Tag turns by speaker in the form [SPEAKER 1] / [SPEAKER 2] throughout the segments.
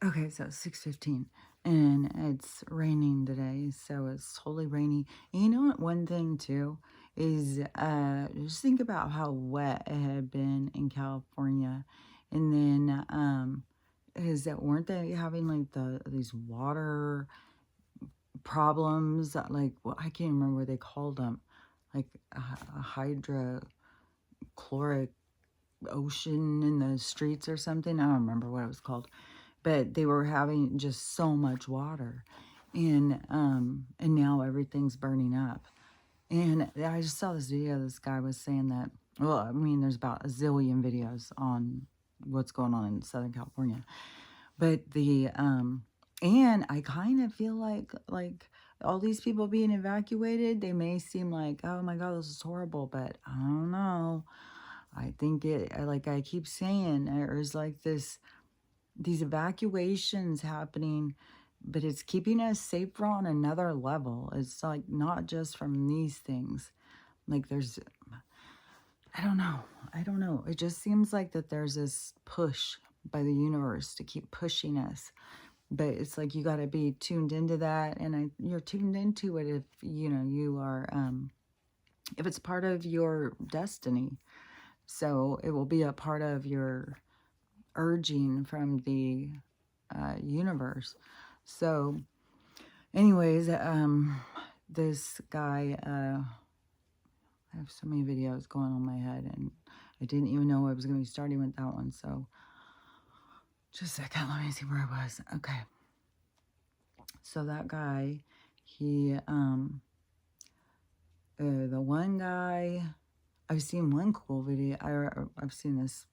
[SPEAKER 1] Okay, so it's 6:15 and it's raining today, so it's totally rainy. And you know what? One thing too is just think about how wet it had been in California. And then is that weren't they having like these water problems like well, I can't remember what they called them, like a hydrochloric ocean in the streets or something. I don't remember what it was called, but they were having just so much water, and now everything's burning up. And I just saw this video. This guy was saying that. Well, I mean, there's about a zillion videos on what's going on in Southern California, but and I kind of feel like all these people being evacuated, they may seem like, oh my God, this is horrible, but I don't know. I think like I keep saying, there's like these evacuations happening, but it's keeping us safer on another level. It's like not just from these things. Like there's, I don't know. I don't know. It just seems like that there's this push by the universe to keep pushing us. But it's like you got to be tuned into that, and you're tuned into it if you know you are if it's part of your destiny. So it will be a part of your urging from the universe. So, anyways, this guy, I have so many videos going on my head, and I didn't even know I was going to be starting with that one. So, just a second, let me see where I was. Okay, so that guy, he, the one guy, I've seen one cool video. I've seen this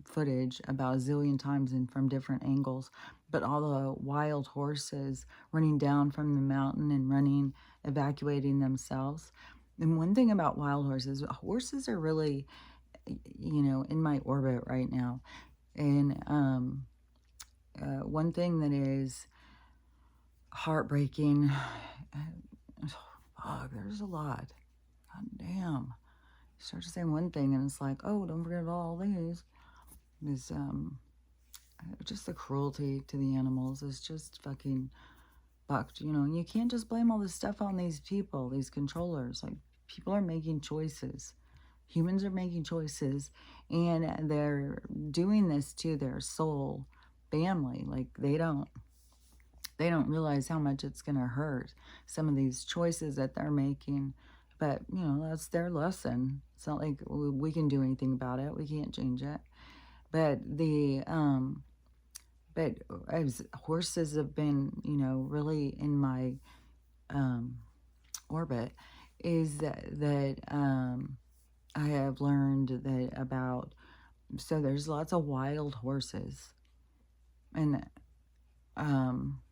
[SPEAKER 1] footage about a zillion times and from different angles, but all the wild horses running down from the mountain and running, evacuating themselves. And one thing about wild horses are really, you know, in my orbit right now. And one thing that is heartbreaking, fuck, there's a lot. God damn. You start to say one thing and it's like, oh, don't forget all these. Is just the cruelty to the animals is just fucking fucked, you know. And you can't just blame all this stuff on these people, these controllers. Like people are making choices. Humans are making choices, and they're doing this to their soul family. Like they don't realize how much it's going to hurt, some of these choices that they're making. But you know, that's their lesson. It's not like we can do anything about it. We can't change it. But but as horses have been, you know, really in my orbit, is that I have learned that about. So there's lots of wild horses, and um,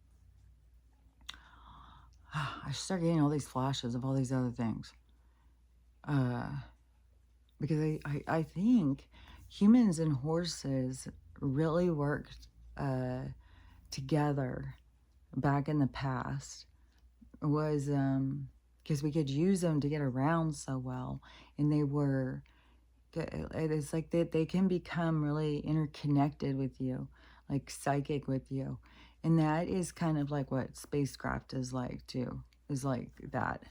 [SPEAKER 1] I start getting all these flashes of all these other things. Uh, because I think humans and horses really worked together back in the past. Was because we could use them to get around so well, and they were. It's like they can become really interconnected with you, like psychic with you, and that is kind of like what spacecraft is like too. Is like that.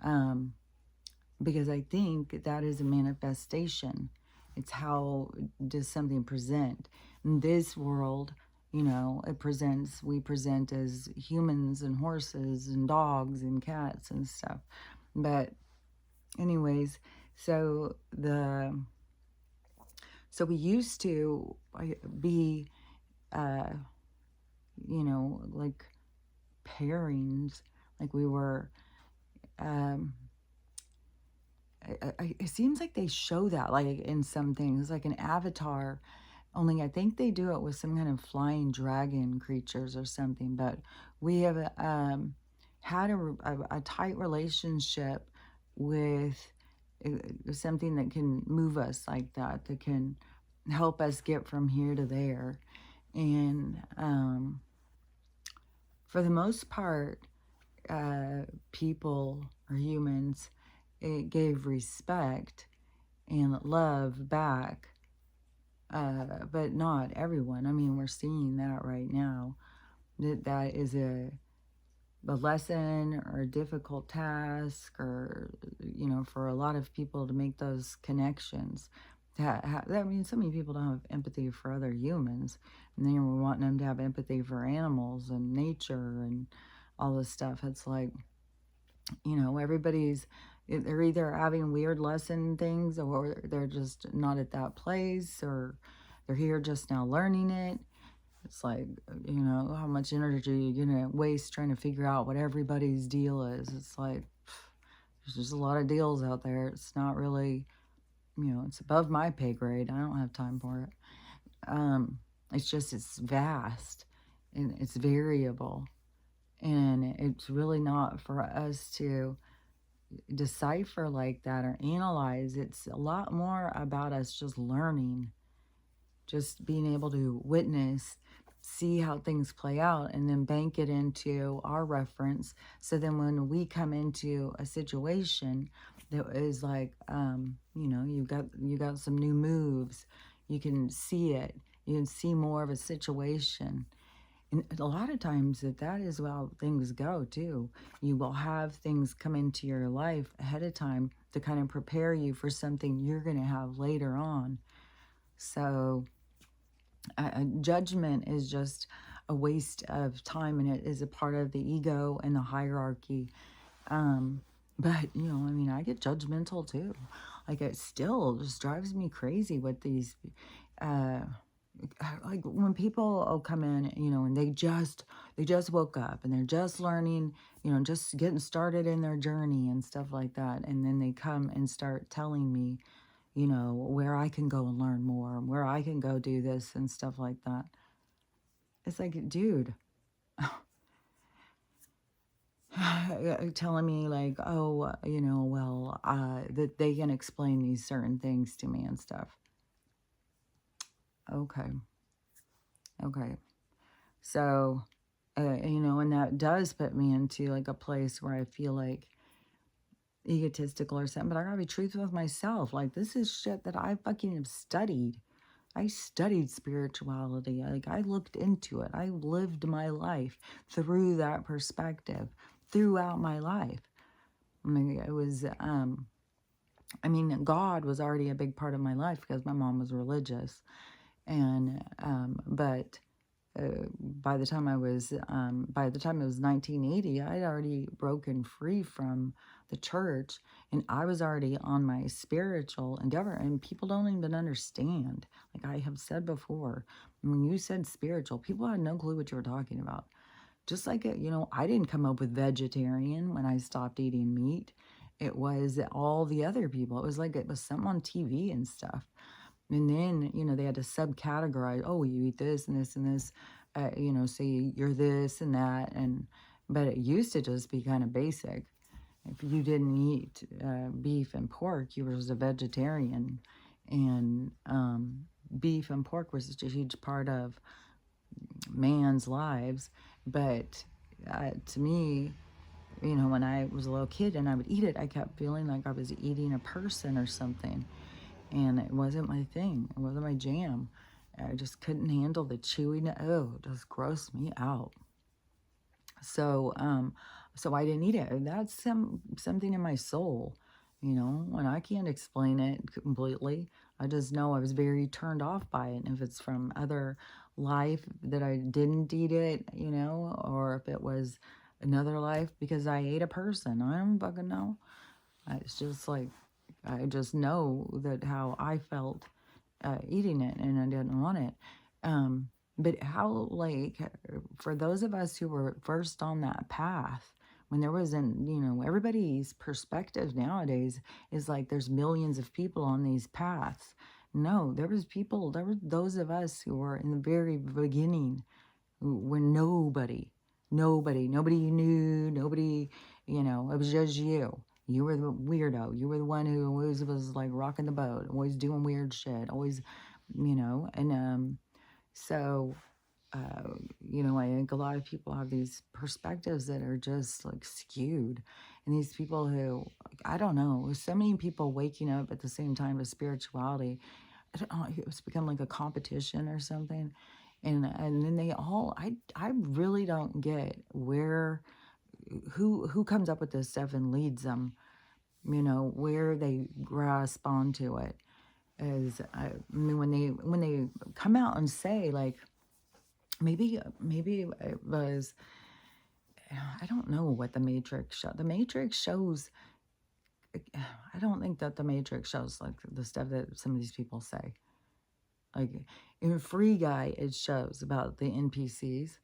[SPEAKER 1] Um, because I think that is a manifestation. It's how does something present in this world. You know, we present as humans and horses and dogs and cats and stuff. But anyways, so we used to be, uh, you know, like pairings, like we were, um, it seems like they show that like in some things, like an avatar. Only I think they do it with some kind of flying dragon creatures or something. But we have had a tight relationship with something that can move us like that, that can help us get from here to there. And for the most part, people or humans, it gave respect and love back but not everyone. I mean, we're seeing that right now. That is a lesson or a difficult task, or, for a lot of people to make those connections. I mean, so many people don't have empathy for other humans, and then we're wanting them to have empathy for animals and nature and all this stuff. It's like, they're either having weird lesson things, or they're just not at that place, or they're here just now learning it. It's like, how much energy you're going to waste trying to figure out what everybody's deal is. It's like, there's just a lot of deals out there. It's not really, it's above my pay grade. I don't have time for it. It's vast and it's variable. And it's really not for us to decipher like that or analyze. It's a lot more about us just learning, just being able to witness, see how things play out, and then bank it into our reference. So then when we come into a situation that is like, you got some new moves, you can see it, you can see more of a situation. And a lot of times that is how things go too. You will have things come into your life ahead of time to kind of prepare you for something you're going to have later on. So judgment is just a waste of time, and it is a part of the ego and the hierarchy. But, I mean, I get judgmental too. Like, it still just drives me crazy with these, like when people come in, and they just woke up and they're just learning, just getting started in their journey and stuff like that. And then they come and start telling me, where I can go and learn more, where I can go do this and stuff like that. It's like, dude, telling me like, oh, well, that they can explain these certain things to me and stuff. Okay. So, and that does put me into like a place where I feel like egotistical or something, but I gotta be truthful with myself. Like, this is shit that I fucking have studied. I studied spirituality. Like, I looked into it. I lived my life through that perspective throughout my life. I mean, it was, God was already a big part of my life because my mom was religious. And, but by the time it was 1980, I'd already broken free from the church, and I was already on my spiritual endeavor. And people don't even understand. Like I have said before, when you said spiritual, people had no clue what you were talking about. Just like I didn't come up with vegetarian when I stopped eating meat. It was all the other people. It was like it was something on TV and stuff. And then, they had to subcategorize, oh, you eat this and this and this, so you're this and that. But it used to just be kind of basic. If you didn't eat beef and pork, you were just a vegetarian. And beef and pork was such a huge part of man's lives. But to me, when I was a little kid and I would eat it, I kept feeling like I was eating a person or something. And it wasn't my thing. It wasn't my jam. I just couldn't handle the chewing. Oh, it just grossed me out. So, so I didn't eat it. That's something in my soul, and I can't explain it completely. I just know I was very turned off by it. And if it's from other life that I didn't eat it, or if it was another life because I ate a person, I don't fucking know. It's just like, I just know that how I felt eating it, and I didn't want it. But how, like, for those of us who were first on that path, when there wasn't, everybody's perspective nowadays is like there's millions of people on these paths. No, there were those of us who were in the very beginning when nobody you knew, nobody, it was just you. You were the weirdo. You were the one who always was like rocking the boat, always doing weird shit, always, and so, I think a lot of people have these perspectives that are just like skewed. And these people who, I don't know, so many people waking up at the same time as spirituality, I don't know, it was become like a competition or something. And then they all, I really don't get who comes up with this stuff and leads them, where they grasp onto it. As I mean, when they come out and say, like, maybe it was, I don't know what the Matrix show. The Matrix shows. I don't think that the Matrix shows like the stuff that some of these people say. Like in Free Guy, it shows about the NPCs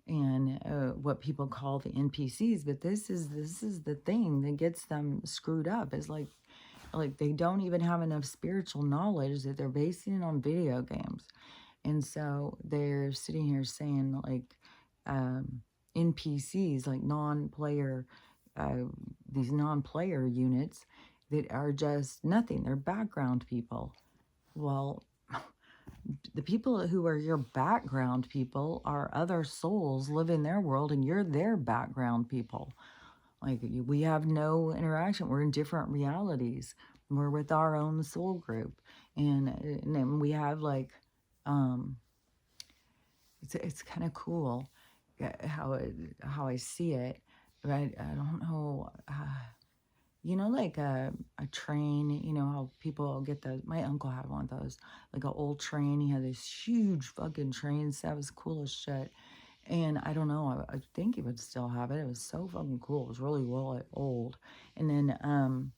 [SPEAKER 1] and what people call the NPCs. But this is the thing that gets them screwed up. Is like they don't even have enough spiritual knowledge, that they're basing it on video games. And so they're sitting here saying like NPCs, like non-player, uh, these non-player units that are just nothing. They're background people. Well, the people who are your background people are other souls live in their world, and you're their background people. Like we have no interaction. We're in different realities. We're with our own soul group, and then we have like, um, it's kind of cool how I see it. But I don't know. Like a train, how people get those. My uncle had one of those, like an old train. He had this huge fucking train. So that was cool as shit. And I don't know, I think he would still have it. It was so fucking cool. It was really well old. And then,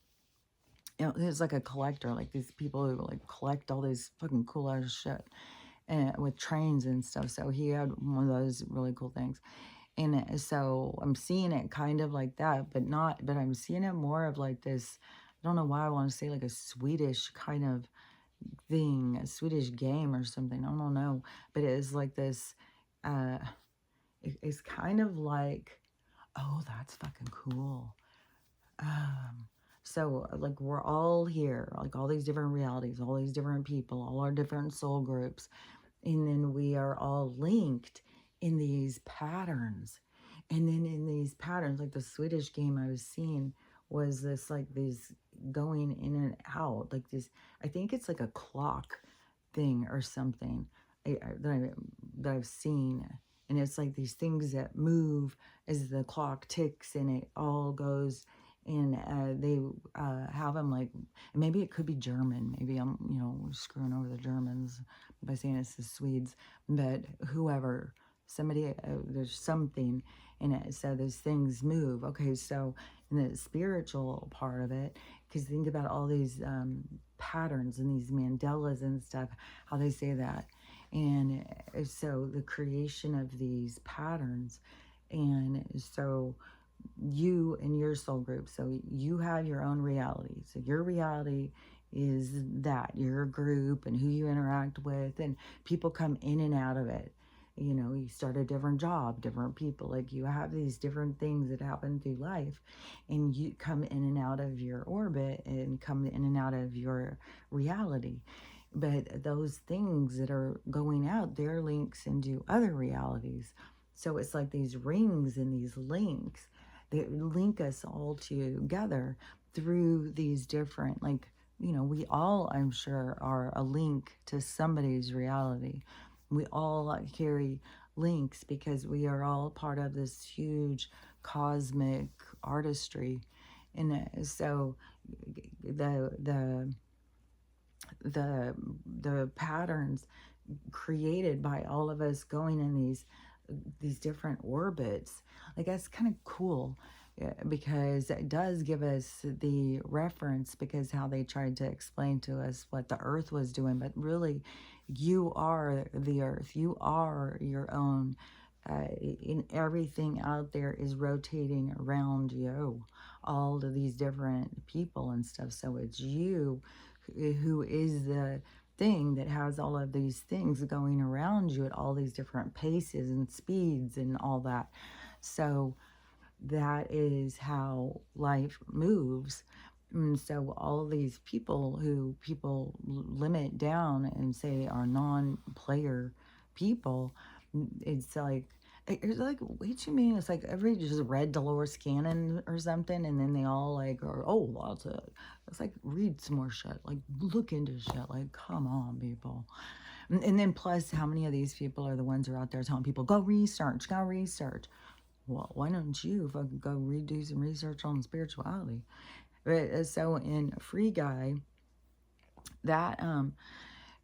[SPEAKER 1] it was like a collector, like these people who like collect all these fucking cool ass shit and with trains and stuff. So he had one of those really cool things. And so I'm seeing it kind of like that, but I'm seeing it more of like this. I don't know why I want to say like a Swedish kind of thing, a Swedish game or something. I don't know. But it is like this, uh, it's kind of like, oh, that's fucking cool. So like we're all here, like all these different realities, all these different people, all our different soul groups, and then we are all linked in these patterns. And then in these patterns, like the Swedish game I was seeing was this like these going in and out, like this. I think it's like a clock thing or something that I've seen, and it's like these things that move as the clock ticks, and it all goes. And they have them like, maybe it could be German. Maybe I'm, screwing over the Germans by saying it's the Swedes, but whoever, somebody, there's something in it. So those things move. Okay, so in the spiritual part of it, because think about all these patterns and these Mandelas and stuff, how they say that. And so the creation of these patterns. And so you and your soul group. So you have your own reality. So your reality is that your group and who you interact with, and people come in and out of it. You start a different job, different people. Like you have these different things that happen through life, and you come in and out of your orbit and come in and out of your reality. But those things that are going out, they're links into other realities. So it's like these rings and these links that link us all together through these different, like, we all, I'm sure, are a link to somebody's reality. We all carry links because we are all part of this huge cosmic artistry. And so the the patterns created by all of us going in these different orbits, like that's kind of cool. Because it does give us the reference, because how they tried to explain to us what the earth was doing, but really you are the earth, you are your own, in everything out there is rotating around you, all of these different people and stuff. So it's you who is the thing that has all of these things going around you at all these different paces and speeds and all that. So that is how life moves. And so all these people who people limit down and say are non-player people, it's like It's like way too many. It's like every just read Dolores Cannon or something, and then they all like are, oh, that's it. It's like read some more shit. Like look into shit. Like come on, people. And then plus, how many of these people are the ones who are out there telling people go research, go research? Well, why don't you fucking go do some research on spirituality? But so in Free Guy, that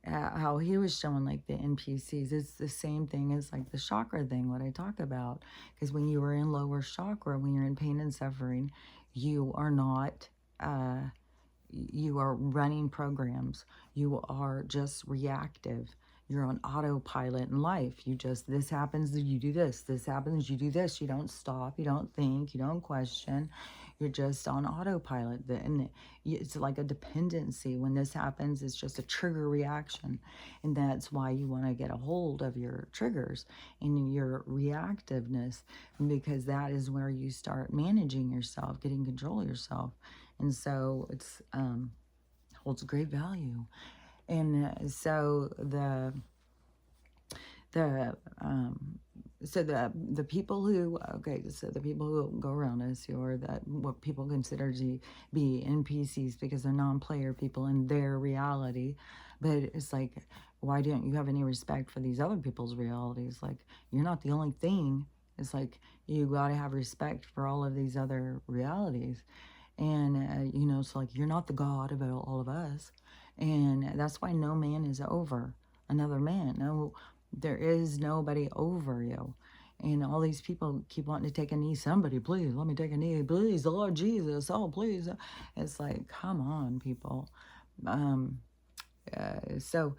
[SPEAKER 1] how he was showing like the NPCs, it's the same thing as like the chakra thing, what I talk about. Because when you are in lower chakra, when you're in pain and suffering, you are not, you are running programs. You are just reactive. You're on autopilot in life. You just, this happens, you do this happens, you do this. You don't stop, you don't think, you don't question. You're just on autopilot. And it's like a dependency. When this happens, it's just a trigger reaction. And that's why you want to get a hold of your triggers and your reactiveness, because that is where you start managing yourself, getting control of yourself. And so it's holds great value. And so the so the people who, okay, so the people who go around us, who are that what people consider to be NPCs because they're non-player people in their reality, but it's like, why don't you have any respect for these other people's realities? Like, you're not the only thing. It's like you got to have respect for all of these other realities. And you know, it's like you're not the god of all of us. And that's why no man is over another man. No, there is nobody over you. And all these people keep wanting to take a knee. Somebody, please, let me take a knee. Please, the Lord Jesus. Oh, please. It's like, come on, people. So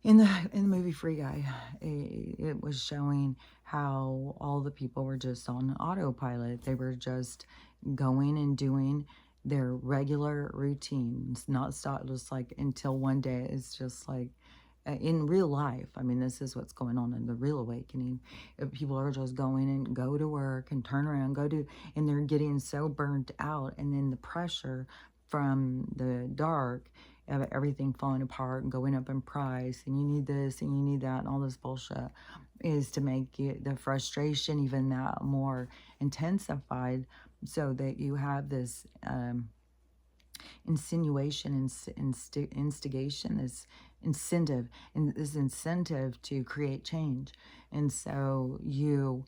[SPEAKER 1] in the movie Free Guy, it was showing how all the people were just on autopilot. They were just going and doing their regular routines, not stop, just like until one day it's just like in real life. I mean, this is what's going on in the real awakening. People are just going and go to work and turn around, and they're getting so burnt out, and then the pressure from the dark of everything falling apart and going up in price, and you need this and you need that and all this bullshit, is to make it, the frustration even that more intensified, so that you have this insinuation, instigation, this incentive, and this incentive to create change. And so you,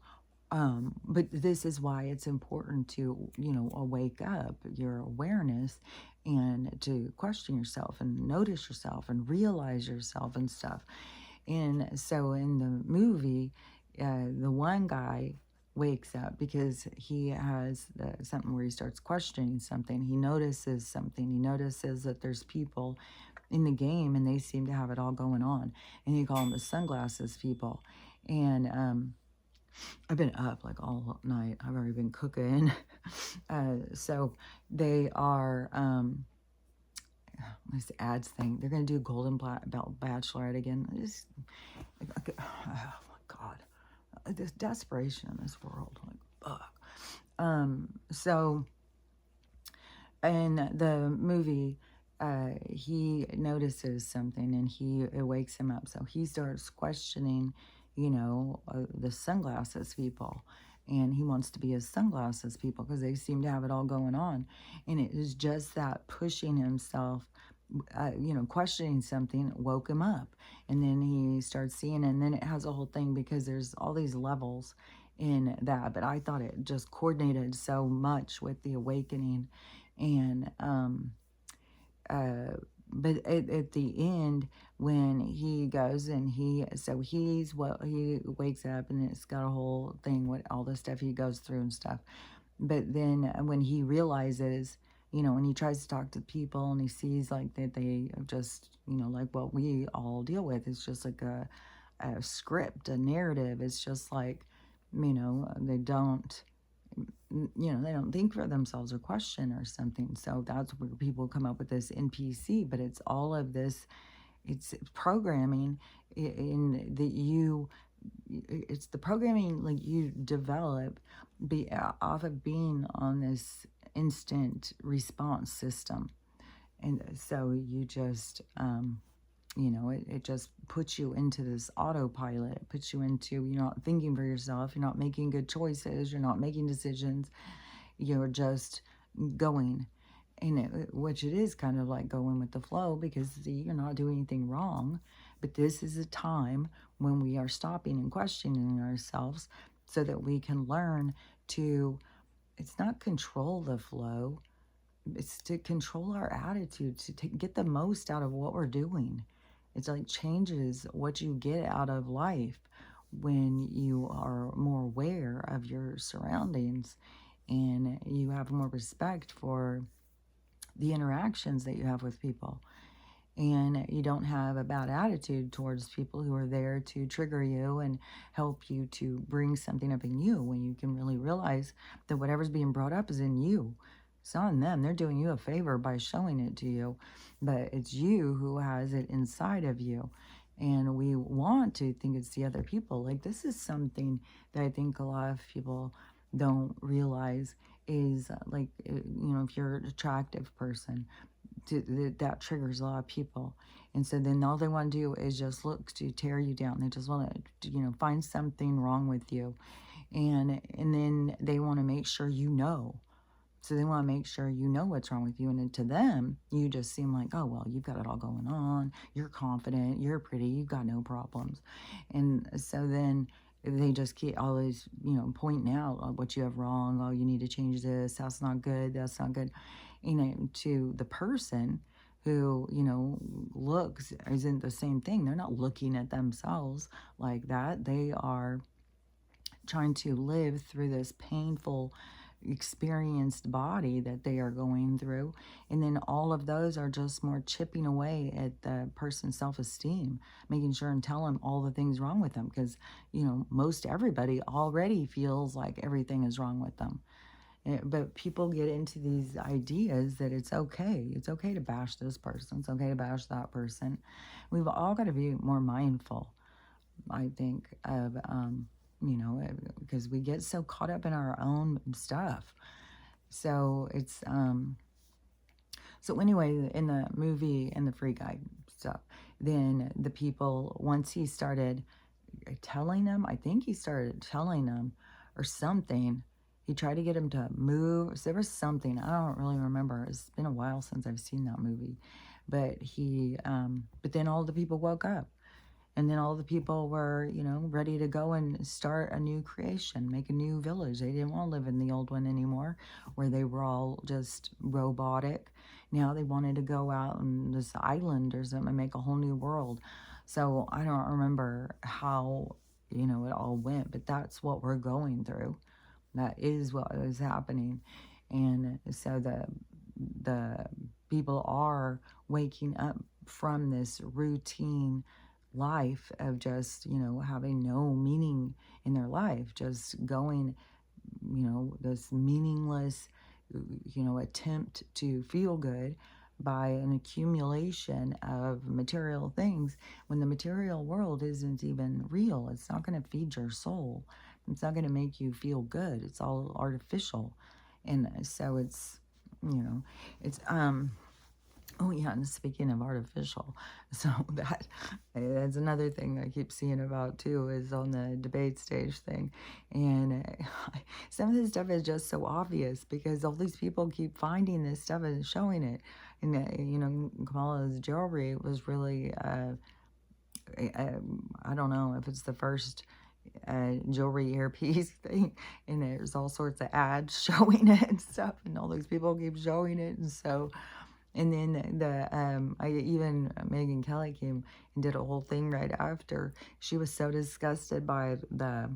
[SPEAKER 1] but this is why it's important to, you know, wake up your awareness and to question yourself and notice yourself and realize yourself and stuff. And so in the movie, the one guy wakes up because he has something where he starts questioning something. He notices something. He notices that there's people in the game and they seem to have it all going on. And he calls them the sunglasses people. And I've been up like all night. I've already been cooking. So they are, this ads thing. They're going to do Golden Bachelorette again. Oh my God. This desperation in this world. Like, fuck. So in the movie, he notices something and it wakes him up. So he starts questioning, you know, the sunglasses people. And he wants to be as sunglasses people because they seem to have it all going on. And it is just that pushing himself, you know, questioning something woke him up. And then he starts seeing, and then it has a whole thing because there's all these levels in that. But I thought it just coordinated so much with the awakening. And but at the end, when he goes and he wakes up and it's got a whole thing with all the stuff he goes through and stuff. But then when he realizes, you know, when he tries to talk to people and he sees like that they are just, you know, like what we all deal with, it's just like a script, a narrative. It's just like, you know, they don't, you know, they don't think for themselves or question or something. So that's where people come up with this NPC, but it's all of this, it's programming in that you, it's the programming like you develop off of being on this instant response system. And so you just, You know, it just puts you into this autopilot. It puts you into, you're not thinking for yourself. You're not making good choices. You're not making decisions. You're just going. And which it is kind of like going with the flow, because see, you're not doing anything wrong. But this is a time when we are stopping and questioning ourselves so that we can learn to, it's not control the flow, it's to control our attitude, to get the most out of what we're doing. It's like changes what you get out of life when you are more aware of your surroundings and you have more respect for the interactions that you have with people. And you don't have a bad attitude towards people who are there to trigger you and help you to bring something up in you, when you can really realize that whatever's being brought up is in you. It's not in them. They're doing you a favor by showing it to you, but it's you who has it inside of you. And we want to think it's the other people. Like, this is something that I think a lot of people don't realize is like, if you're an attractive person, that triggers a lot of people. And so then all they want to do is just look to tear you down. They just want to, find something wrong with you. And then they want to make sure you know. So they want to make sure you know what's wrong with you. And then to them, you just seem like, oh, well, you've got it all going on. You're confident. You're pretty. You've got no problems. And so then they just keep always, pointing out what you have wrong. Oh, you need to change this. That's not good. That's not good. To the person who, looks isn't the same thing. They're not looking at themselves like that. They are trying to live through this painful experienced body that they are going through, and then all of those are just more chipping away at the person's self-esteem, making sure and tell them all the things wrong with them, because most everybody already feels like everything is wrong with them. But people get into these ideas that it's okay to bash this person, it's okay to bash that person. We've all got to be more mindful, I think, of because we get so caught up in our own stuff. So it's so anyway, in the movie and the free guide stuff, then the people, once he started telling them, I think he started telling them or something, he tried to get him to move. So there was something, I don't really remember. It's been a while since I've seen that movie. But but then all the people woke up. And then all the people were, ready to go and start a new creation, make a new village. They didn't want to live in the old one anymore, where they were all just robotic. Now they wanted to go out on this island or something and make a whole new world. So I don't remember how, it all went, but that's what we're going through. That is what is happening. And so the people are waking up from this routine life of just, having no meaning in their life, just going, this meaningless, attempt to feel good by an accumulation of material things, when the material world isn't even real. It's not going to feed your soul. It's not going to make you feel good. It's all artificial. And so it's, it's, oh yeah, and speaking of artificial, so that's another thing I keep seeing about too, is on the debate stage thing. And some of this stuff is just so obvious, because all these people keep finding this stuff and showing it. And Kamala's jewelry was really, I don't know if it's the first jewelry earpiece thing, and there's all sorts of ads showing it and stuff, and all these people keep showing it. And so, and then Megan Kelly came and did a whole thing right after. She was so disgusted by the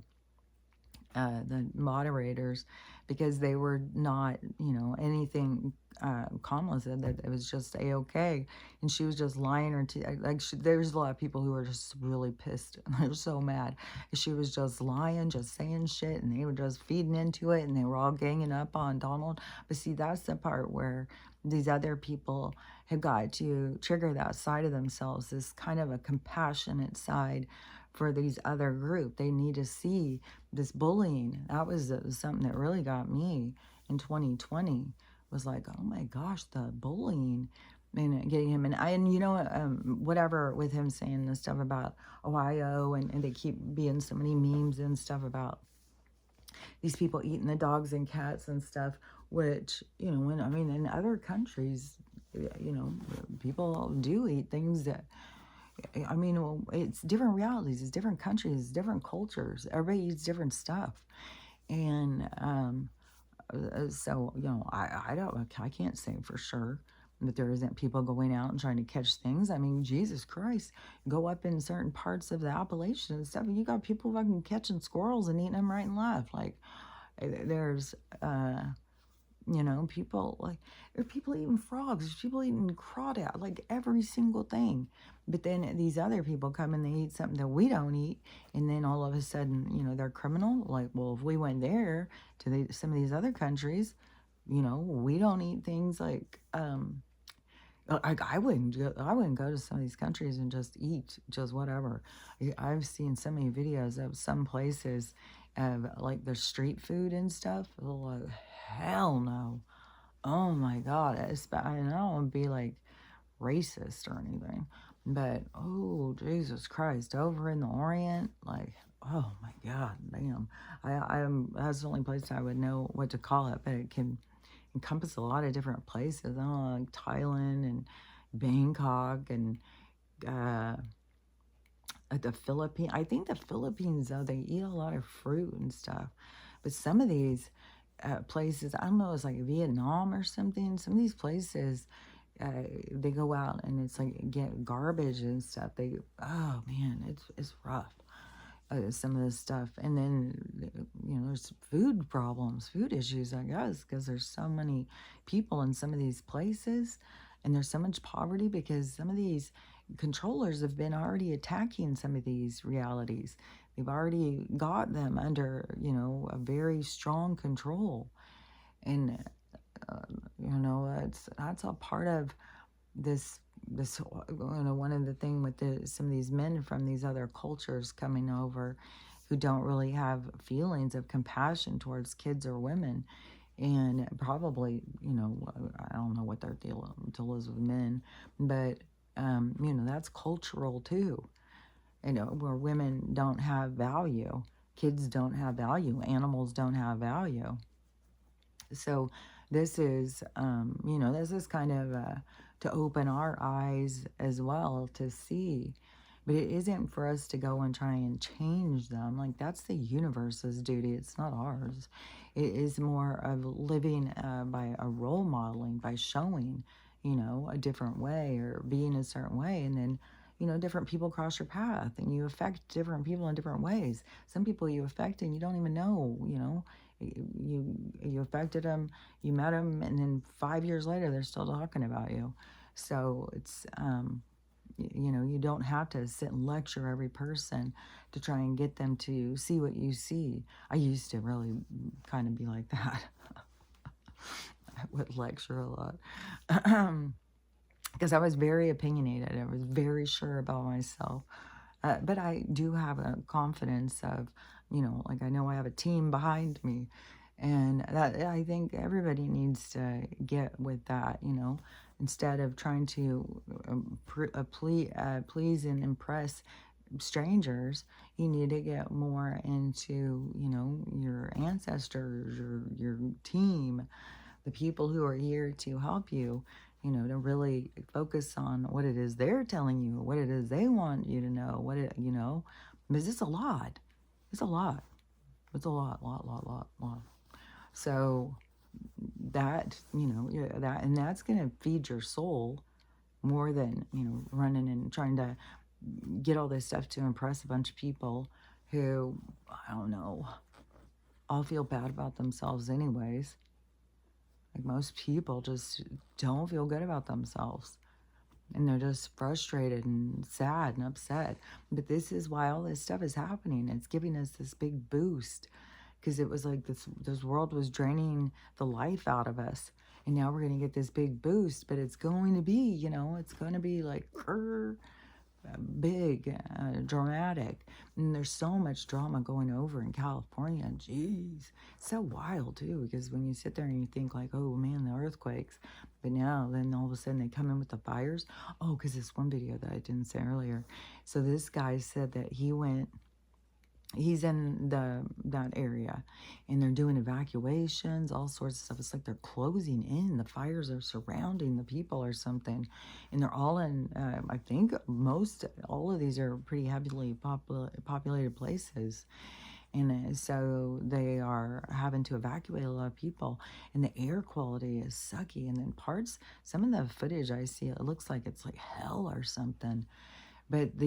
[SPEAKER 1] moderators, because they were not, anything. Kamala said that it was just a-okay, and she was just lying her there's a lot of people who are just really pissed. They're so mad. She was just lying, just saying shit, and they were just feeding into it, and they were all ganging up on Donald. But see, that's the part where these other people have got to trigger that side of themselves, this kind of a compassionate side for these other group. They need to see this bullying. That was something that really got me in 2020, was like, oh my gosh, the bullying. and getting him. And you know, whatever with him saying the stuff about Ohio, and they keep being so many memes and stuff about these people eating the dogs and cats and stuff, which, you know, when, I mean, in other countries, you know, people do eat things that, I mean, well, it's different realities, it's different countries, different cultures. Everybody eats different stuff. And so, you know, I can't say for sure that there isn't people going out and trying to catch things. I mean, Jesus Christ, go up in certain parts of the Appalachian and stuff, and you got people fucking catching squirrels and eating them right and left. Like, there's, you know, people like, there are people eating frogs, there's people eating crawdad, like every single thing. But then these other people come and they eat something that we don't eat, and then all of a sudden, you know, they're criminal. Like, well, if we went there to some of these other countries, you know, we don't eat things like, I wouldn't go to some of these countries and just eat just whatever. I've seen so many videos of some places of like their street food and stuff. Like, hell no. Oh my God. I don't want to be like racist or anything, but oh, Jesus Christ, over in the Orient, like, oh my God, damn. That's the only place I would know what to call it, but it can encompass a lot of different places. I don't know, like Thailand and Bangkok and uh, the Philippines. I think the Philippines, though, they eat a lot of fruit and stuff. But some of these places, I don't know, it's like Vietnam or something. Some of these places, they go out and it's like get garbage and stuff. Oh man, it's rough. Some of this stuff, and then, you know, there's food problems, food issues, I guess, because there's so many people in some of these places, and there's so much poverty because some of these controllers have been already attacking some of these realities. They've already got them under, you know, a very strong control, and you know, that's a part of this, you know, one of the thing with some of these men from these other cultures coming over who don't really have feelings of compassion towards kids or women, and probably, you know, I don't know what their deal is with men, but you know, that's cultural too, you know, where women don't have value, kids don't have value, animals don't have value. So this is, you know, this is kind of to open our eyes as well to see. But it isn't for us to go and try and change them. Like, that's the universe's duty. It's not ours. It is more of living by a role modeling, by showing, you know, a different way or being a certain way. And then, you know, different people cross your path and you affect different people in different ways. Some people you affect and you don't even know, you know, you affected them, you met them, and then 5 years later they're still talking about you. So it's you know, you don't have to sit and lecture every person to try and get them to see what you see. I used to really kind of be like that. I would lecture a lot because I was very opinionated. I was very sure about myself. But I do have a confidence of, you know, like, I know I have a team behind me. And that, I think everybody needs to get with that, you know, instead of trying to please and impress strangers. You need to get more into, you know, your ancestors, your team, the people who are here to help you, you know, to really focus on what it is they're telling you, what it is they want you to know, you know, because it's a lot. It's a lot. It's a lot. So that, you know, yeah, that's going to feed your soul more than, you know, running and trying to get all this stuff to impress a bunch of people who, I don't know, all feel bad about themselves anyways. Like, most people just don't feel good about themselves. And they're just frustrated and sad and upset. But this is why all this stuff is happening. It's giving us this big boost. Because it was like this world was draining the life out of us. And now we're going to get this big boost. But it's going to be, you know, it's going to be like, big, dramatic. And there's so much drama going over in California. Jeez, so wild too, because when you sit there and you think like, oh man, the earthquakes, but now then all of a sudden they come in with the fires. Oh, because this one video that I didn't say earlier. So this guy said that he's in that area, and they're doing evacuations, all sorts of stuff. It's like they're closing in. The fires are surrounding the people or something, and they're all in. I think all of these are pretty heavily populated places, and so they are having to evacuate a lot of people. And the air quality is sucky. And then some of the footage I see, it looks like it's like hell or something. But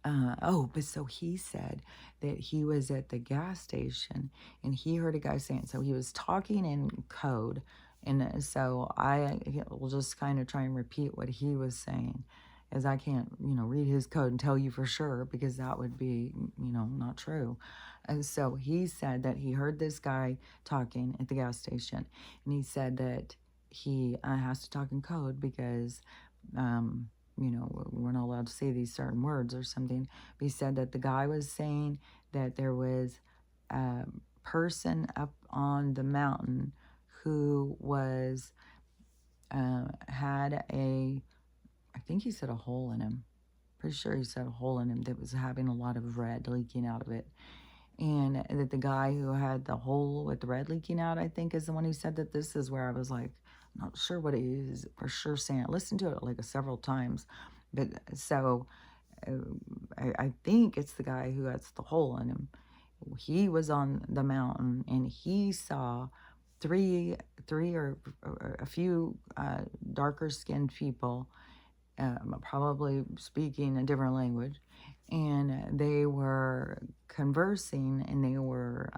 [SPEAKER 1] but so he said that he was at the gas station and he heard a guy saying, so he was talking in code. And so I will just kind of try and repeat what he was saying, as I can't, read his code and tell you for sure, because that would be, not true. And so he said that he heard this guy talking at the gas station, and he said that he has to talk in code because, we're not allowed to say these certain words or something. But he said that the guy was saying that there was a person up on the mountain who was, had I think he said a hole in him. Pretty sure he said a hole in him that was having a lot of red leaking out of it. And that the guy who had the hole with the red leaking out, I think, is the one who said that. This is where I was like, not sure what it is for sure saying. I listened to it like several times. But so I think it's the guy who has the hole in him. He was on the mountain and he saw three or a few darker skinned people, probably speaking a different language, and they were conversing, and they were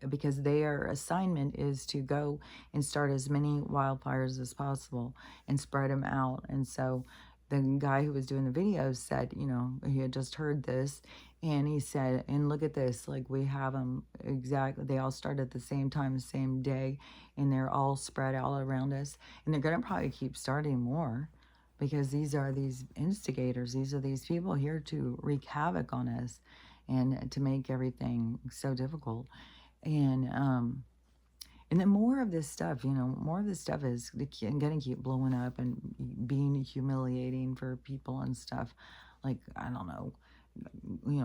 [SPEAKER 1] because their assignment is to go and start as many wildfires as possible and spread them out. And so the guy who was doing the videos said, he had just heard this, and he said, and look at this, like we have them exactly, they all start at the same time, the same day, and they're all spread out around us, and they're going to probably keep starting more, because these are these instigators. These are these people here to wreak havoc on us and to make everything so difficult. And then more of this stuff, more of this stuff is going to keep blowing up and being humiliating for people and stuff. Like, I don't know,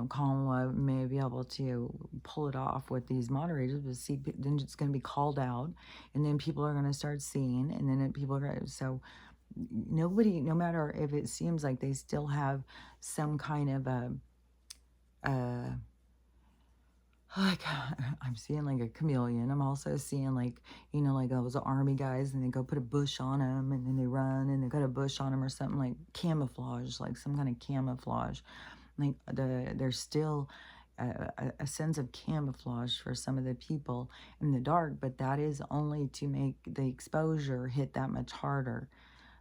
[SPEAKER 1] Kamala may be able to pull it off with these moderators, but see, then it's going to be called out, and then people are going to start seeing, and then people are going to, so nobody, no matter if it seems like they still have some kind of like, I'm seeing like a chameleon. I'm also seeing like, like those army guys, and they go put a bush on them, and then they run, and they got a bush on them or something, like camouflage, like some kind of camouflage. Like there's still a sense of camouflage for some of the people in the dark, but that is only to make the exposure hit that much harder.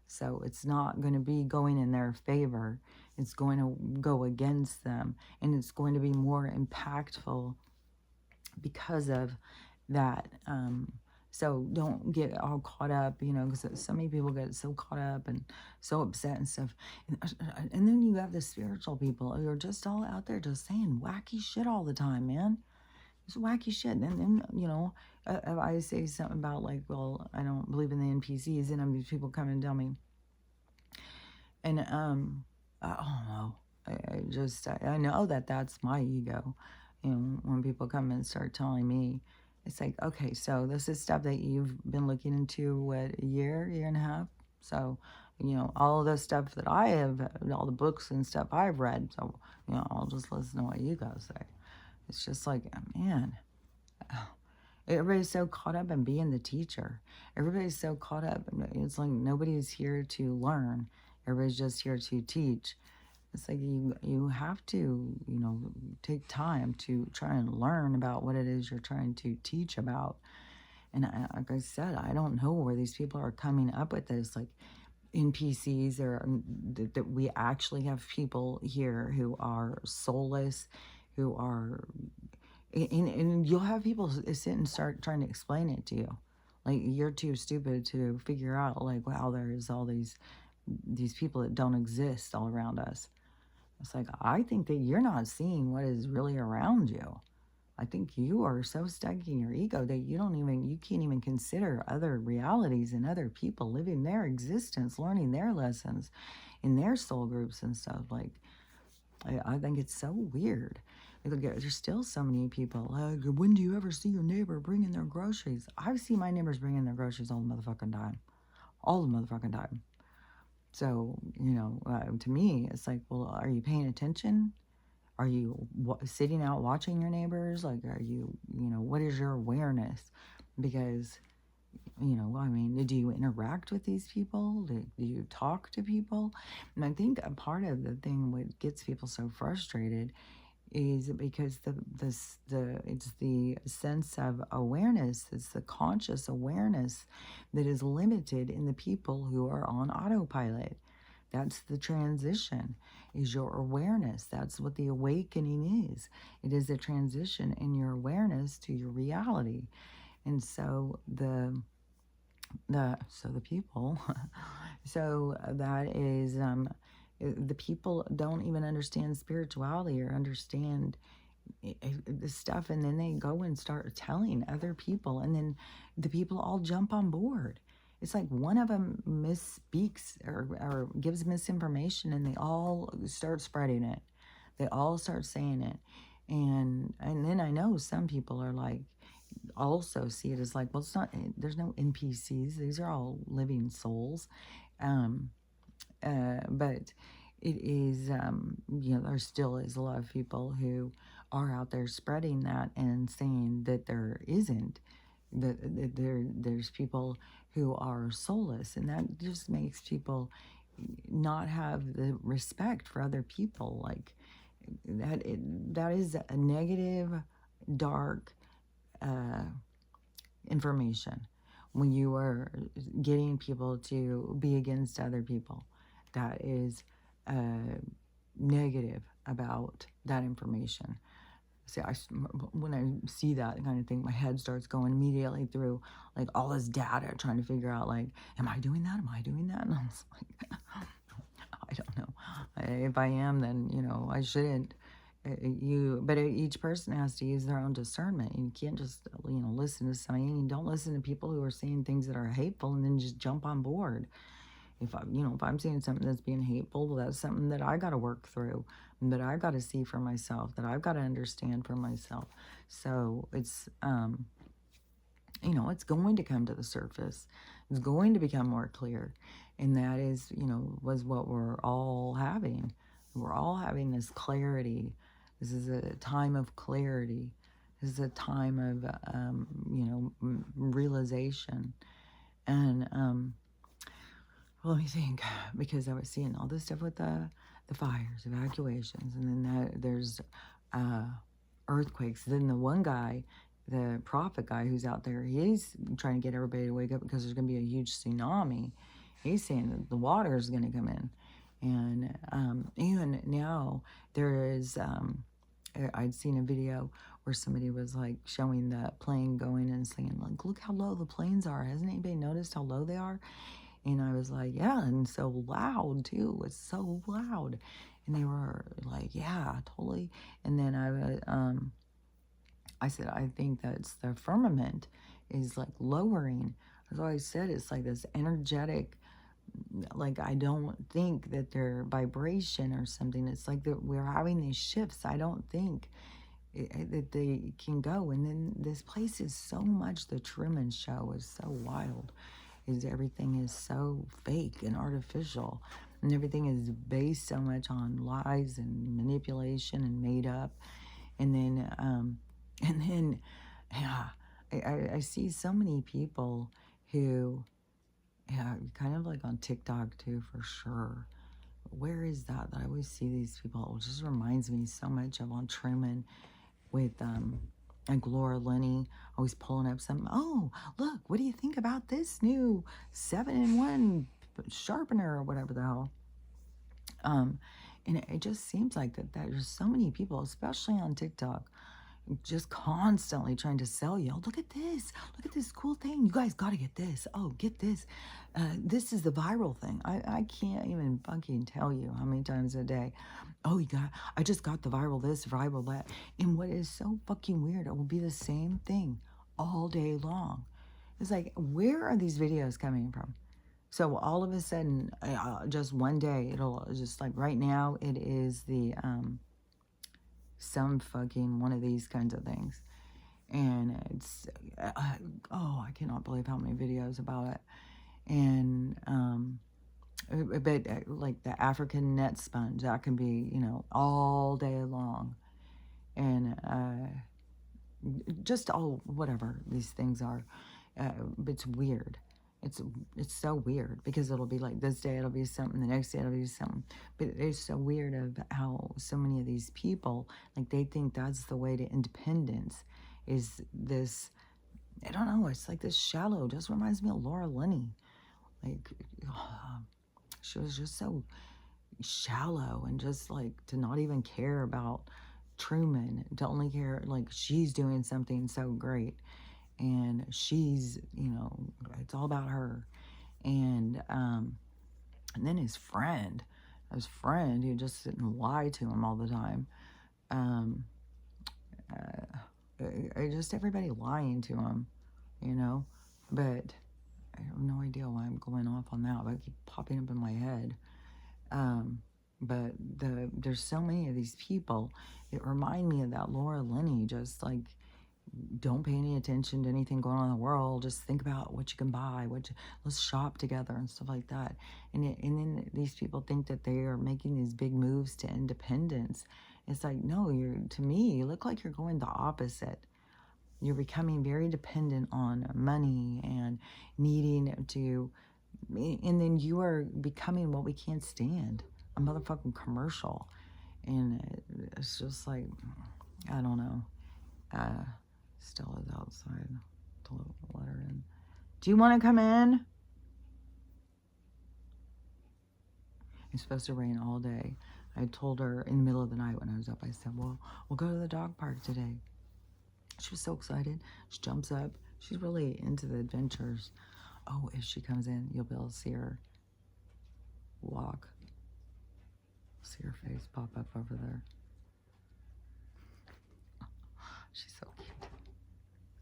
[SPEAKER 1] So it's not going to be going in their favor. It's going to go against them, and it's going to be more impactful because of that. So don't get all caught up, because so many people get so caught up and so upset and stuff. And then you have the spiritual people who are just all out there just saying wacky shit all the time, man. It's wacky shit. And then, I say something about like, well, I don't believe in the NPCs, and these people come and tell me. And I don't know. I know that that's my ego. And when people come and start telling me, it's like, okay, so this is stuff that you've been looking into, what, a year and a half? So, all of the stuff that I have, all the books and stuff I've read, so, I'll just listen to what you guys say. It's just like, man, everybody's so caught up in being the teacher. Everybody's so caught up. It's like nobody's here to learn. Everybody's just here to teach. It's like you have to, take time to try and learn about what it is you're trying to teach about. And like I said, I don't know where these people are coming up with this, like NPCs, or that we actually have people here who are soulless, who are, and you'll have people sit and start trying to explain it to you. Like, you're too stupid to figure out, like, wow, there's all these these people that don't exist all around us. It's like, I think that you're not seeing what is really around you. I think you are so stuck in your ego that you can't even consider other realities and other people living their existence, learning their lessons in their soul groups and stuff. Like, I think it's so weird. Like, there's still so many people. Like, when do you ever see your neighbor bringing their groceries? I see my neighbors bringing their groceries all the motherfucking time. All the motherfucking time. So, to me, it's like, well, are you paying attention? Are you sitting out watching your neighbors? Like, are you, what is your awareness? Because, I mean, do you interact with these people? Do you talk to people? And I think a part of the thing what gets people so frustrated is because it's the sense of awareness, it's the conscious awareness that is limited in the people who are on autopilot. That's the transition, is your awareness. That's what the awakening is. It is a transition in your awareness to your reality. And so the people, so that is, the people don't even understand spirituality or understand the stuff, and then they go and start telling other people, and then the people all jump on board. It's like one of them misspeaks or gives misinformation, and they all start spreading it. They all start saying it. And then I know some people are like, also see it as like, well, it's not, there's no NPCs. These are all living souls. Um, but it is, there still is a lot of people who are out there spreading that and saying that there isn't, that there's people who are soulless, and that just makes people not have the respect for other people. Like that is a negative, dark information when you are getting people to be against other people. That is negative about that information. See, when I see that kind of thing, my head starts going immediately through like all this data, trying to figure out like, am I doing that? Am I doing that? And I was like, I don't know. If I am, then I shouldn't. But each person has to use their own discernment. You can't just listen to somebody. You don't listen to people who are saying things that are hateful and then just jump on board. If I'm seeing something that's being hateful, well, that's something that I got to work through, that I got to see for myself, that I've got to understand for myself. So it's it's going to come to the surface. It's going to become more clear. And that is, was what we're all having. We're all having this clarity. This is a time of clarity. This is a time of, realization. And let me think, because I was seeing all this stuff with the fires, evacuations, and then there's earthquakes. Then the one guy, the prophet guy who's out there, he's trying to get everybody to wake up because there's going to be a huge tsunami. He's saying that the water is going to come in. And even now, there is, I'd seen a video where somebody was like showing the plane going and saying, like, look how low the planes are. Hasn't anybody noticed how low they are? And I was like, yeah, and so loud too. It's so loud. And they were like, yeah, totally. And then I said, I think that's the firmament is like lowering. As I said, it's like this energetic, like I don't think that they're vibration or something. It's like that we're having these shifts. I don't think that they can go. And then this place is so much, the Truman Show is so wild. Is everything is so fake and artificial, and everything is based so much on lies and manipulation and made up. And then yeah, I see so many people who, yeah, kind of like on TikTok too, for sure. Where is that I always see these people? It just reminds me so much of on Truman with and Laura Linney always pulling up something. Oh, look, what do you think about this new 7-in-1 sharpener or whatever the hell? And it just seems like that there's so many people, especially on TikTok, just constantly trying to sell you. Oh, look at this cool thing. You guys got to get this. Oh, get this. This is the viral thing. I can't even fucking tell you how many times a day. Oh, I just got the viral this, viral that. And what is so fucking weird, it will be the same thing all day long. It's like, where are these videos coming from? So all of a sudden, just one day, it'll just like right now, it is the, some fucking one of these kinds of things. And it's, oh, I cannot believe how many videos about it. And, but like the African net sponge, that can be, you know, all day long. And just all, whatever these things are. It's weird. It's it's so weird because it'll be like this day it'll be something, the next day it'll be something. But it's so weird of how so many of these people, like they think that's the way to independence, is this, I don't know, it's like this shallow, just reminds me of Laura Linney. Like, she was just so shallow and just like to not even care about Truman, to only care like she's doing something so great and she's, you know, it's all about her. And then his friend who just sit and lie to him all the time. Um, just everybody lying to him, you know. But I have no idea why I'm going off on that, but it keeps popping up in my head. But there's so many of these people that remind me of that Laura Linney, just like, don't pay any attention to anything going on in the world. Just think about what you can buy, let's shop together and stuff like that. And then these people think that they are making these big moves to independence. It's like, no, to me, you look like you're going the opposite. You're becoming very dependent on money and needing to, and then you are becoming what we can't stand, a motherfucking commercial. And it's just like, I don't know. Stella's outside to let her in. Do you want to come in? It's supposed to rain all day. I told her in the middle of the night when I was up, I said, well, we'll go to the dog park today. She was so excited. She jumps up. She's really into the adventures. Oh, if she comes in, you'll be able to see her walk. See her face pop up over there. She's so cute.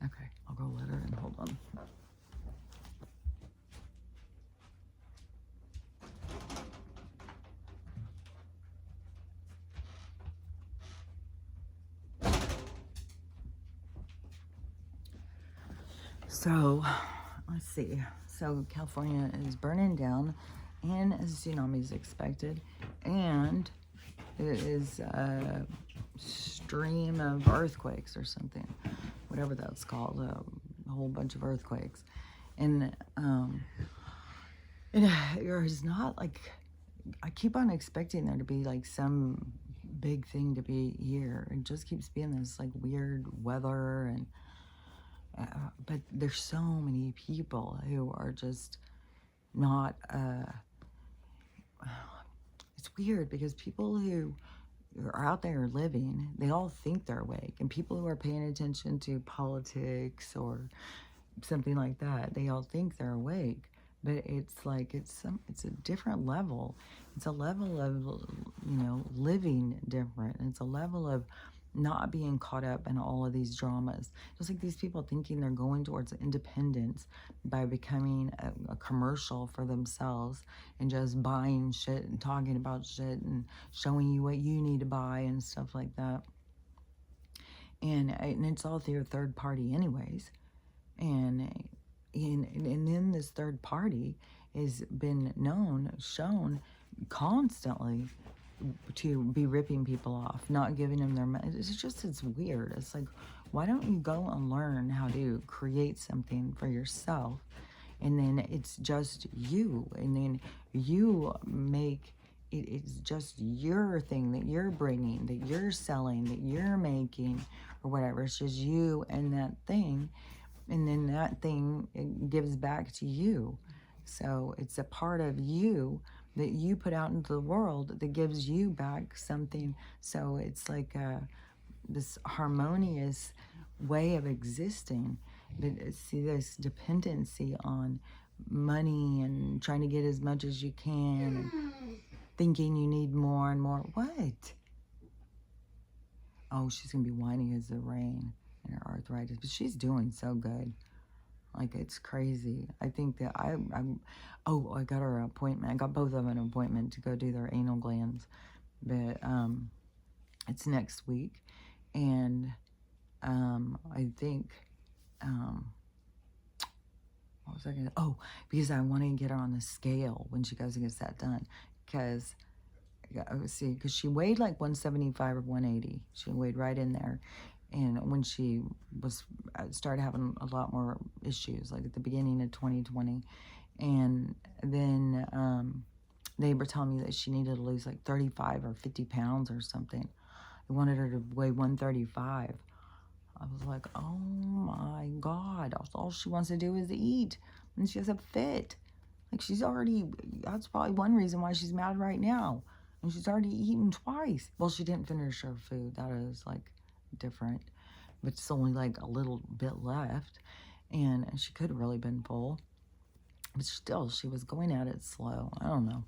[SPEAKER 1] Okay, I'll go let her in. Hold on. So, let's see. So, California is burning down, and a tsunami is expected, and it is a stream of earthquakes or something, whatever that's called, a whole bunch of earthquakes. And it is not like, I keep on expecting there to be like some big thing to be here. It just keeps being this like weird weather and but there's so many people who are just not, it's weird because people who are out there living, they all think they're awake. And people who are paying attention to politics or something like that, they all think they're awake. But it's like, it's a different level. It's a level of, you know, living different. It's a level of not being caught up in all of these dramas. Just like these people thinking they're going towards independence by becoming a commercial for themselves and just buying shit and talking about shit and showing you what you need to buy and stuff like that. And it's all through a third party anyways. And then this third party has been shown constantly to be ripping people off, not giving them their money. It's weird. It's like, why don't you go and learn how to create something for yourself? And then it's just you. And then you make it's just your thing that you're bringing, that you're selling, that you're making, or whatever. It's just you and that thing. And then that thing, it gives back to you. So it's a part of you that you put out into the world that gives you back something. So it's like this harmonious way of existing. But see, this dependency on money and trying to get as much as you can and thinking you need more and more. What? Oh, she's going to be whining as the rain and her arthritis. But she's doing so good. Like, it's crazy. I think that I got her an appointment. I got both of them an appointment to go do their anal glands. But it's next week. And I think, what was I going to, oh, because I want to get her on the scale when she goes and gets that done. Because, see, because she weighed like 175 or 180. She weighed right in there. And when she started having a lot more issues, like at the beginning of 2020. And then they were telling me that she needed to lose like 35 or 50 pounds or something. They wanted her to weigh 135. I was like, oh my God, all she wants to do is eat. And she doesn't fit. Like, that's probably one reason why she's mad right now. And she's already eaten twice. Well, she didn't finish her food. That is, like, different. But it's only, like, a little bit left. And she could have really been full. But still, she was going at it slow. I don't know.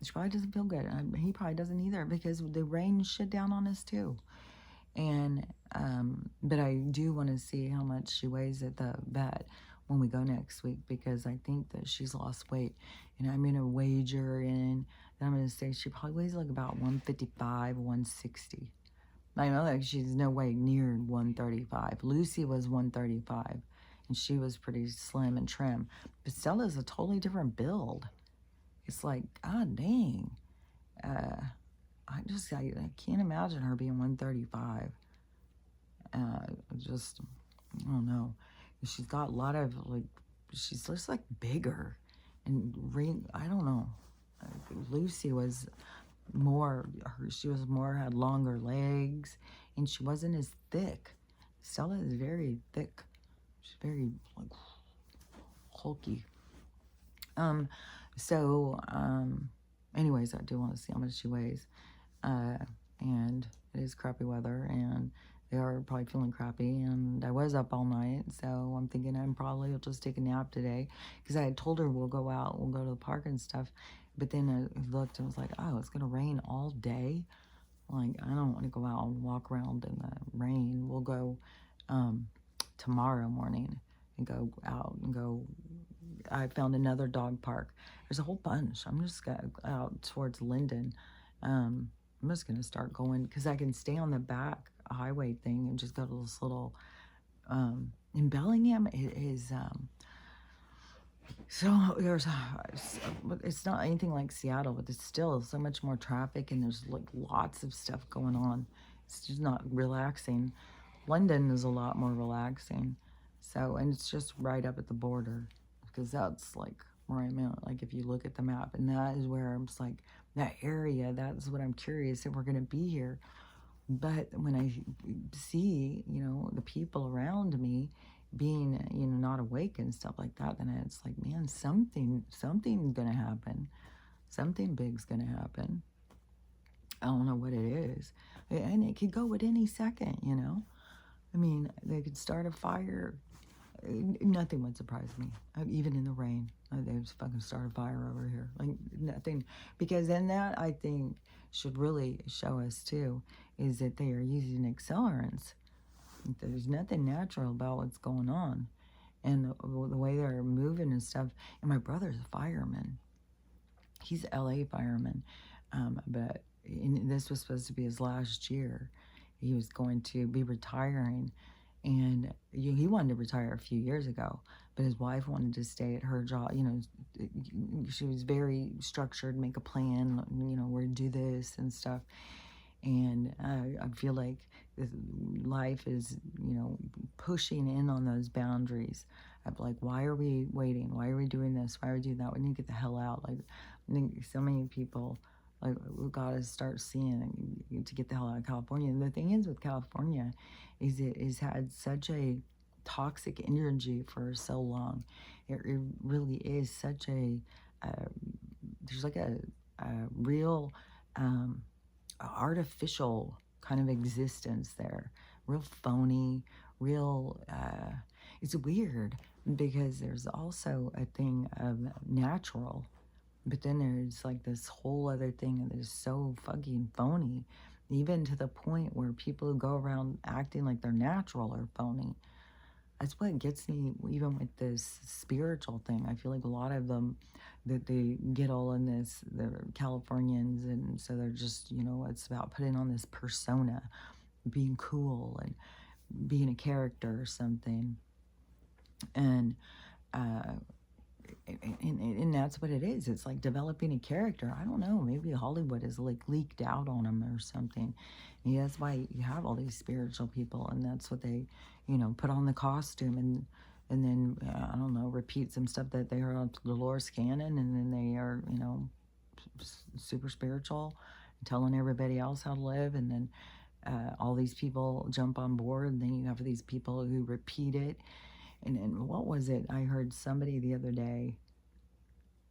[SPEAKER 1] She probably doesn't feel good. He probably doesn't either, because the rain shit down on us, too. And, but I do want to see how much she weighs at the vet when we go next week, because I think that she's lost weight. And I'm going to wager in that I'm going to say she probably weighs like about 155, 160. I know that she's no way near 135. Lucy was 135, and she was pretty slim and trim. But Stella's a totally different build. It's like, God dang. I can't imagine her being 135. I don't know. She's got a lot of, like, she's just, like, bigger. And I don't know. Lucy was had longer legs, and she wasn't as thick. Stella is very thick. She's very, like, hulky. Anyways, I do want to see how much she weighs. And it is crappy weather, and they are probably feeling crappy, and I was up all night, so I'm thinking I'm probably will just take a nap today, because I had told her we'll go to the park and stuff, but then I looked and was like, oh, it's gonna rain all day. Like, I don't want to go out and walk around in the rain. We'll go tomorrow morning and go out and go. I found another dog park. There's a whole bunch. I'm just going out towards Linden. I'm just going to start going, because I can stay on the back highway thing and just go to this little, in Bellingham, it is, so there's, it's not anything like Seattle, but it's still so much more traffic, and there's like lots of stuff going on. It's just not relaxing. London is a lot more relaxing. So, and it's just right up at the border, because that's like where I'm at. Like, if you look at the map, and that is where I'm just like, that area, that's what I'm curious if we're going to be here. But when I see, the people around me being, not awake and stuff like that, then it's like, man, something's going to happen. Something big's going to happen. I don't know what it is. And it could go at any second, I mean, they could start a fire. Nothing would surprise me, even in the rain. They just fucking start a fire over here. Like, nothing. Because then that, I think, should really show us, too, is that they are using accelerants. There's nothing natural about what's going on. And the way they're moving and stuff. And my brother's a fireman. He's an LA fireman. But this was supposed to be his last year. He was going to be retiring. And he wanted to retire a few years ago, but his wife wanted to stay at her job. She was very structured, make a plan, we're to do this and stuff. And I feel like life is, pushing in on those boundaries of like, why are we waiting? Why are we doing this? Why are we doing that? We need to get the hell out. Like, I think so many people, like, we gotta start seeing to get the hell out of California. And the thing is with California is it has had such a toxic energy for so long. It really is such a, there's like a real artificial kind of existence there. Real phony, real, it's weird. because there's also a thing of natural, but then there's like this whole other thing that is so fucking phony, even to the point where people who go around acting like they're natural are phony. That's what gets me, even with this spiritual thing. I feel like a lot of them, that they get all in this, they're Californians, and so they're just, it's about putting on this persona, being cool and being a character or something. And uh, and that's what it is. It's like developing a character. I don't know. Maybe Hollywood is like leaked out on them or something. And that's why you have all these spiritual people, and that's what they, put on the costume, and then I don't know, repeat some stuff that they heard on Dolores Cannon, and then they are, super spiritual, telling everybody else how to live, and then all these people jump on board, and then you have these people who repeat it. And what was it? I heard somebody the other day.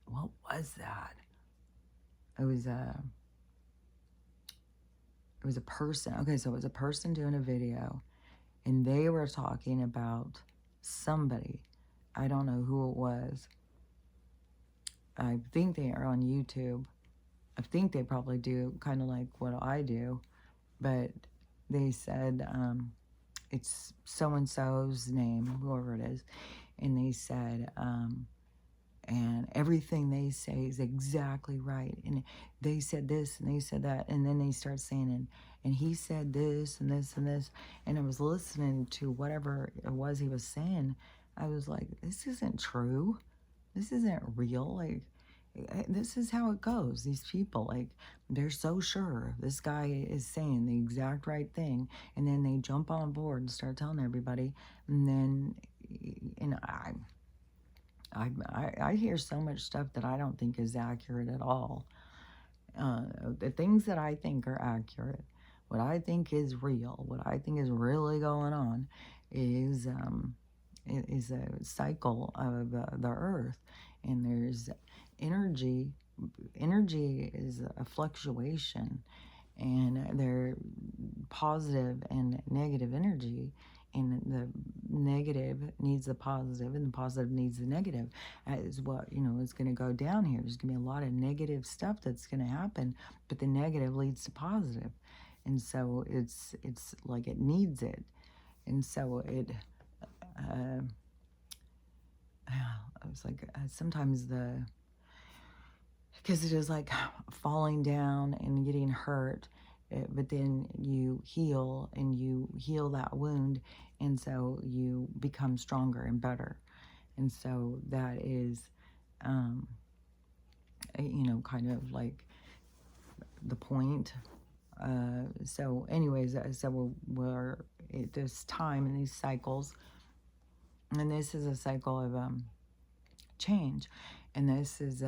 [SPEAKER 1] What was that? It was a person. Okay, so it was a person doing a video, and they were talking about somebody. I don't know who it was. I think they are on YouTube. I think they probably do kind of like what I do, but they said it's so and so's name, whoever it is, and they said. And everything they say is exactly right. And they said this and they said that, and then they start saying, and he said this and this and this. And I was listening to whatever it was he was saying. I was like, this isn't true. This isn't real. Like, this is how it goes. These people, like, they're so sure this guy is saying the exact right thing, and then they jump on board and start telling everybody, and then, and I hear so much stuff that I don't think is accurate at all. The things that I think are accurate, what I think is real, what I think is really going on, is a cycle of the earth, and there's energy. Energy is a fluctuation, and they're positive and negative energy, and the negative needs the positive, and the positive needs the negative. That is what is going to go down here. There's going to be a lot of negative stuff that's going to happen, but the negative leads to positive, and so it's like it needs it. And so I was like, sometimes because it is like falling down and getting hurt, but then you heal, and you heal that wound, and so you become stronger and better. And so that is, kind of like the point. So anyways, so we're at this time in these cycles, and this is a cycle of change, and this is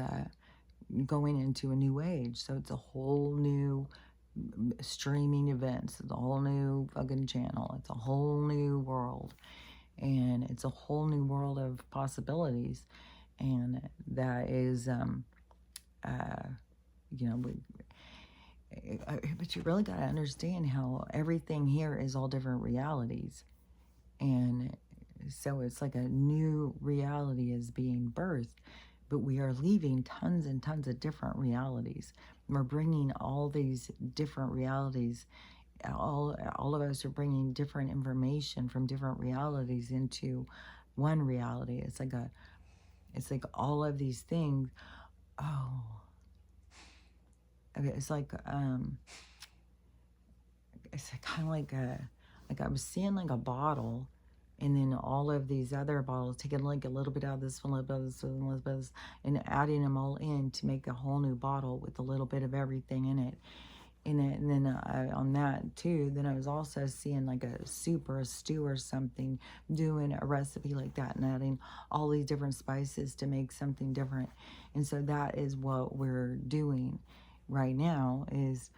[SPEAKER 1] going into a new age. So it's a whole new streaming events. It's a whole new fucking channel. It's a whole new world. And it's a whole new world of possibilities. And that is, but you really got to understand how everything here is all different realities. And so it's like a new reality is being birthed, but we are leaving tons and tons of different realities. We're bringing all these different realities. All of us are bringing different information from different realities into one reality. It's like all of these things. Oh, okay. It's like it's kind of like I was seeing like a bottle, and then all of these other bottles, taking like a little bit out of this one, a little bit of this one, a little bit of this, and adding them all in to make a whole new bottle with a little bit of everything in it. And then on that too, then I was also seeing like a soup or a stew or something, doing a recipe like that and adding all these different spices to make something different. And so that is what we're doing right now, is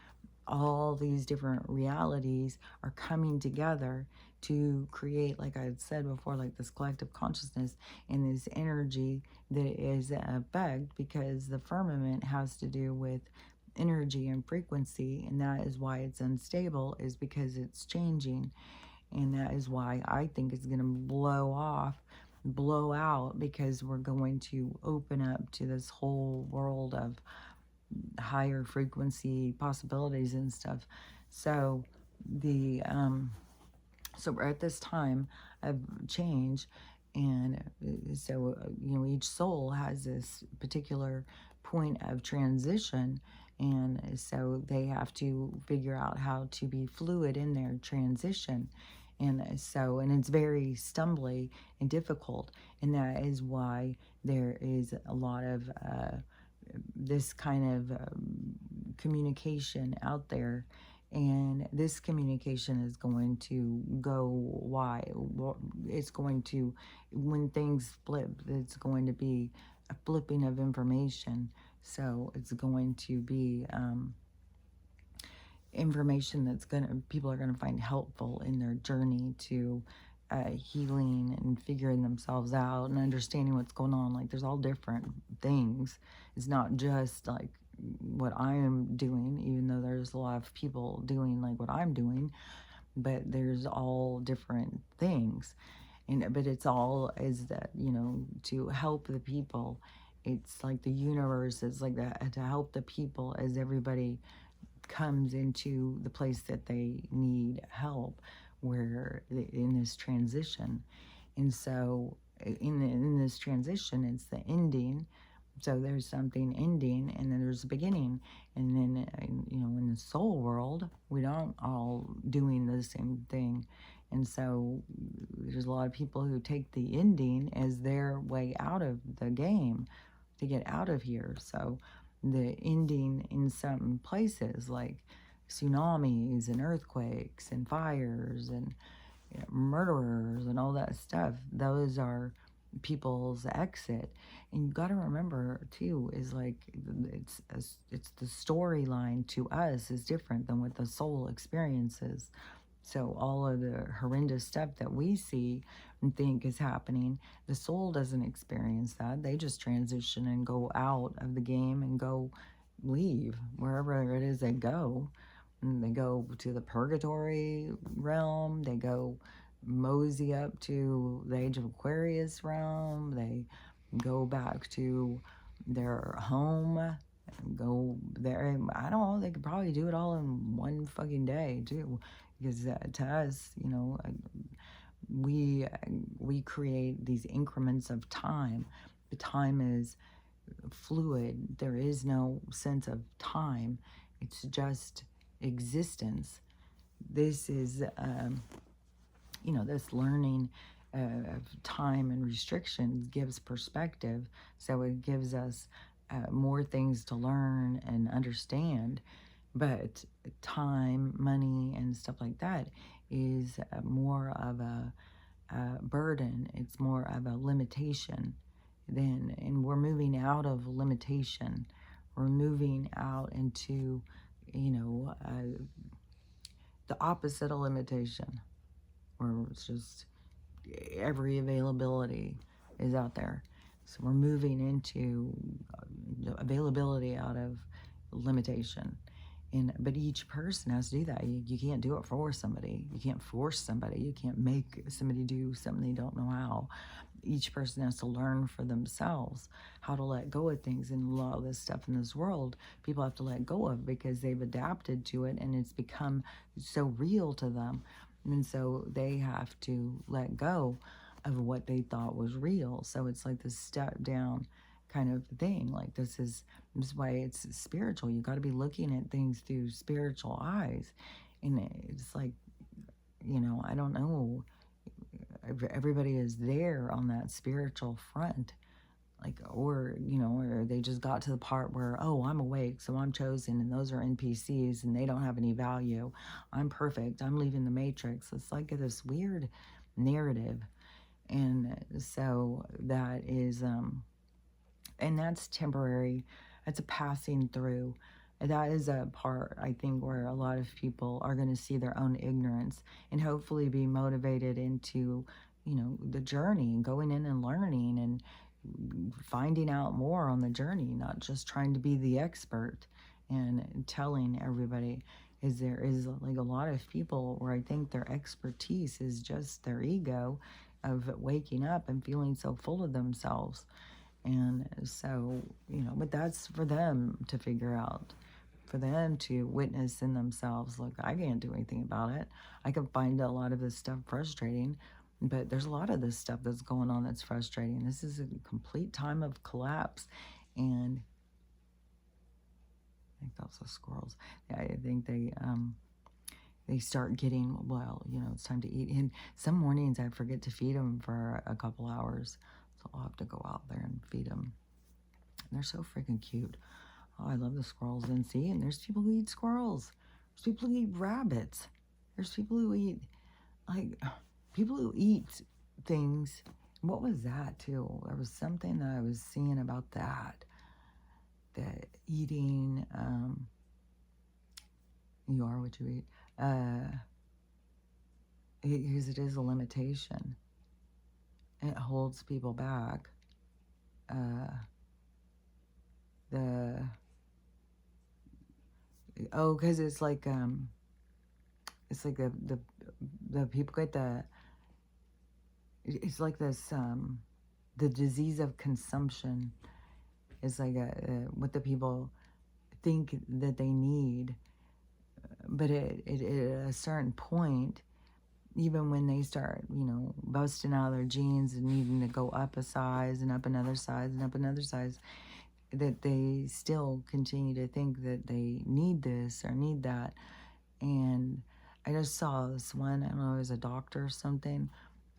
[SPEAKER 1] all these different realities are coming together to create, like I had said before, like this collective consciousness and this energy that is bugged, because the firmament has to do with energy and frequency, and that is why it's unstable, is because it's changing. And that is why I think it's going to blow off blow out, because we're going to open up to this whole world of higher frequency possibilities and stuff. So the so we're at this time of change, and so each soul has this particular point of transition, and so they have to figure out how to be fluid in their transition. And it's very stumbly and difficult, and that is why there is a lot of this kind of communication out there. And this communication is going to go wide. It's going to, when things flip, it's going to be a flipping of information. So it's going to be information that's people are gonna find helpful in their journey to healing and figuring themselves out and understanding what's going on. Like, there's all different things. It's not just like what I am doing, even though there's a lot of people doing like what I'm doing, but there's all different things. But it's all is that, to help the people. It's like the universe is like that, to help the people as everybody comes into the place that they need help, where in this transition. And so in this transition, it's the ending. So there's something ending, and then there's a beginning. And then in the soul world, we don't all doing the same thing. And so there's a lot of people who take the ending as their way out of the game, to get out of here. So the ending in some places, like tsunamis and earthquakes and fires and murderers and all that stuff, those are people's exit. And you got to remember too, is like it's the storyline to us is different than what the soul experiences. So all of the horrendous stuff that we see and think is happening, the soul doesn't experience that. They just transition and go out of the game and go leave wherever it is they go. And they go to the purgatory realm. They go mosey up to the age of Aquarius realm. They go back to their home and go there. I don't know. They could probably do it all in one fucking day too, because to us, we create these increments of time. The time is fluid. There is no sense of time. It's just existence. This is this learning of time and restrictions gives perspective. So it gives us more things to learn and understand. But time, money, and stuff like that is more of a burden. It's more of a limitation. And we're moving out of limitation. We're moving out into, the opposite of limitation, where it's just every availability is out there. So we're moving into availability out of limitation. But each person has to do that. You can't do it for somebody. You can't force somebody. You can't make somebody do something they don't know how. Each person has to learn for themselves how to let go of things. And a lot of this stuff in this world, people have to let go of because they've adapted to it and it's become so real to them. And so they have to let go of what they thought was real. So it's like this step down kind of thing. Like this is why it's spiritual. You got to be looking at things through spiritual eyes. And it's like, I don't know. Everybody is there on that spiritual front. Like, or they just got to the part where, oh, I'm awake, so I'm chosen, and those are NPCs, and they don't have any value. I'm perfect. I'm leaving the matrix. It's like this weird narrative. And so that is, and that's temporary. That's a passing through. That is a part, I think, where a lot of people are going to see their own ignorance and hopefully be motivated into, the journey and going in and learning and finding out more on the journey, not just trying to be the expert and telling everybody. Is there is like a lot of people where I think their expertise is just their ego, of waking up and feeling so full of themselves. And so, but that's for them to figure out, for them to witness in themselves. Look, I can't do anything about it. I can find a lot of this stuff frustrating, but there's a lot of this stuff that's going on that's frustrating. This is a complete time of collapse. And I think those are squirrels. Yeah, I think they start getting, well, it's time to eat. And some mornings I forget to feed them for a couple hours. So I'll have to go out there and feed them. And they're so freaking cute. Oh, I love the squirrels. And see, and there's people who eat squirrels. There's people who eat rabbits. There's people who eat, people who eat things. What was that, too? There was something that I was seeing about that eating, you are what you eat. Because it is a limitation. It holds people back. Because it's like the people get it's like this, the disease of consumption is like what the people think that they need. But at a certain point, even when they start, busting out their jeans and needing to go up a size and up another size and up another size, that they still continue to think that they need this or need that. And I just saw this one, I don't know, it was a doctor or something.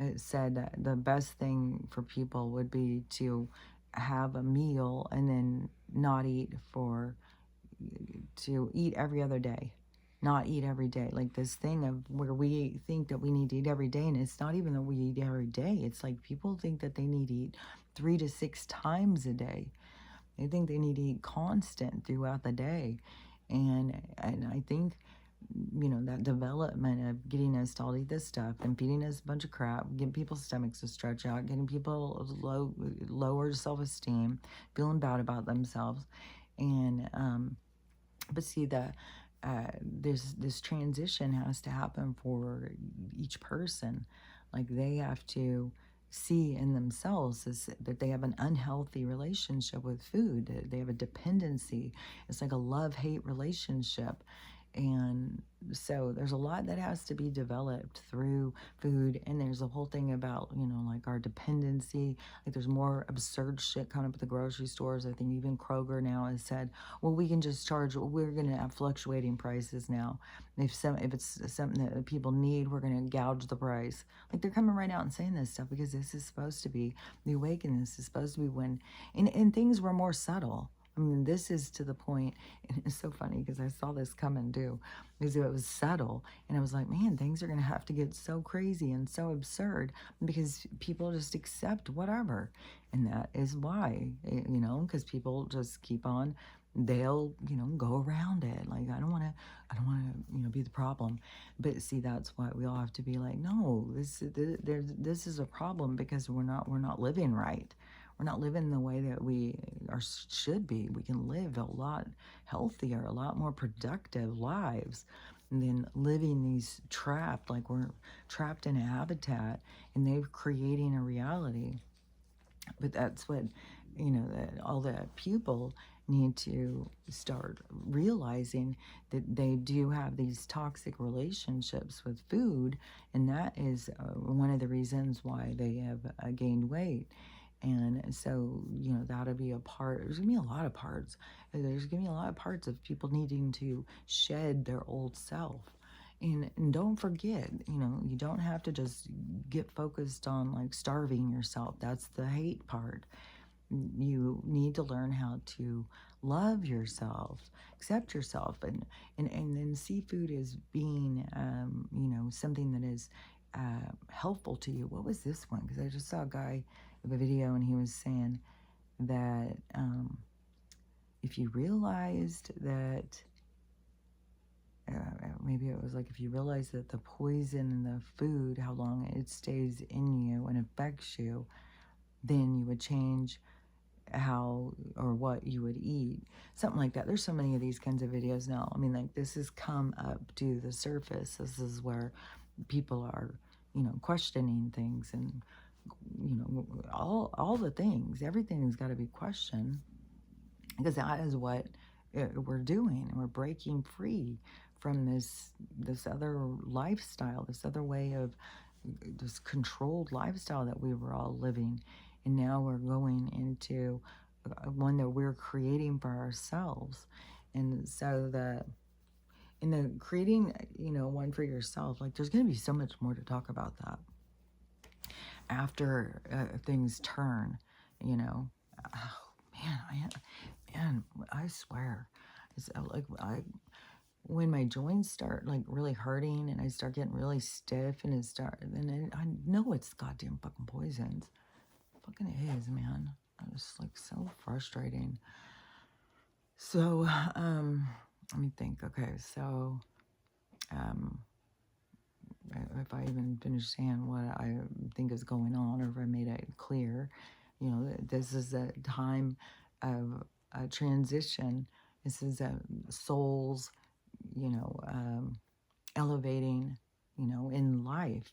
[SPEAKER 1] It said that the best thing for people would be to have a meal and then not eat to eat every other day. Not eat every day. Like this thing of where we think that we need to eat every day, and it's not even that we eat every day. It's like people think that they need to eat 3 to 6 times a day. They think they need to eat constant throughout the day. And I think, that development of getting us to all eat this stuff and feeding us a bunch of crap, getting people's stomachs to stretch out, getting people lower self-esteem, feeling bad about themselves. And, but see, this transition has to happen for each person. Like they have to see in themselves that they have an unhealthy relationship with food. That they have a dependency. It's like a love-hate relationship. And so there's a lot that has to be developed through food. And there's a whole thing about, like our dependency. Like there's more absurd shit coming up at the grocery stores. I think even Kroger now has said, well, we can just charge, we're going to have fluctuating prices now. If it's something that people need, we're going to gouge the price. Like they're coming right out and saying this stuff because this is supposed to be, the awakening. This is supposed to be when, and things were more subtle. I mean, this is to the point, and it's so funny because I saw this coming too, because it was subtle, and I was like, man, things are going to have to get so crazy and so absurd because people just accept whatever, and that is why, because people just keep on, they'll, go around it. Like, I don't want to, be the problem. But see, that's why we all have to be like, no, this is a problem because we're not living right. We're not living the way that we should be. We can live a lot healthier, a lot more productive lives than living these trapped, like we're trapped in a habitat and they're creating a reality. But that's what, that all the people need to start realizing, that they do have these toxic relationships with food, and that is one of the reasons why they have gained weight. And so, that'll be a part. There's going to be a lot of parts. There's going to be a lot of parts of people needing to shed their old self. And don't forget, you don't have to just get focused on like starving yourself. That's the hate part. You need to learn how to love yourself, accept yourself, and then see food as being, something that is helpful to you. What was this one? Because I just saw a guy with a video and he was saying that if you realized that, maybe it was like, if you realize that the poison in the food, how long it stays in you and affects you, then you would change how or what you would eat, something like that. There's so many of these kinds of videos now. I mean, like, this has come up to the surface. This is where people are, questioning things, and, all the things, everything's got to be questioned, because that is what we're doing. We're breaking free from this other lifestyle, this other way of this controlled lifestyle that we were all living, and now we're going into one that we're creating for ourselves. And so in the creating, one for yourself, like, there's going to be so much more to talk about that after things turn, oh man, I swear, it's like, when my joints start like really hurting, and I start getting really stiff, and I know it's goddamn fucking poisons. Fucking is, man. It's like so frustrating. So, let me think. Okay, so, um, if I even finish saying what I think is going on, or if I made it clear, this is a time of a transition. This is a souls, elevating, in life,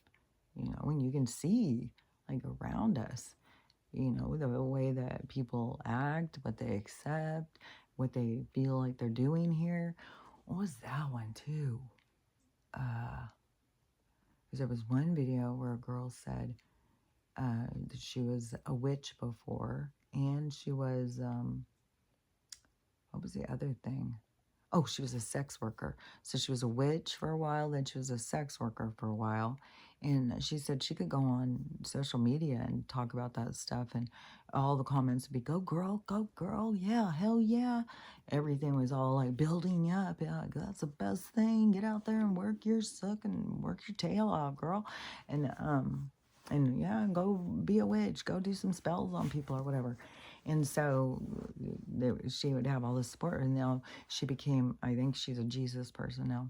[SPEAKER 1] and you can see, like, around us, the way that people act, what they accept, what they feel like they're doing here. What was that one too? Because there was one video where a girl said that she was a witch before, and she was, what was the other thing? Oh, she was a sex worker. So she was a witch for a while, then she was a sex worker for a while. And she said she could go on social media and talk about that stuff, and all the comments would be, go girl, yeah, hell yeah. Everything was all like building you up. Yeah, that's the best thing. Get out there and work your suck and work your tail off, girl. And yeah, go be a witch, go do some spells on people or whatever. And so she would have all this support, and now she became, I think she's a Jesus person now.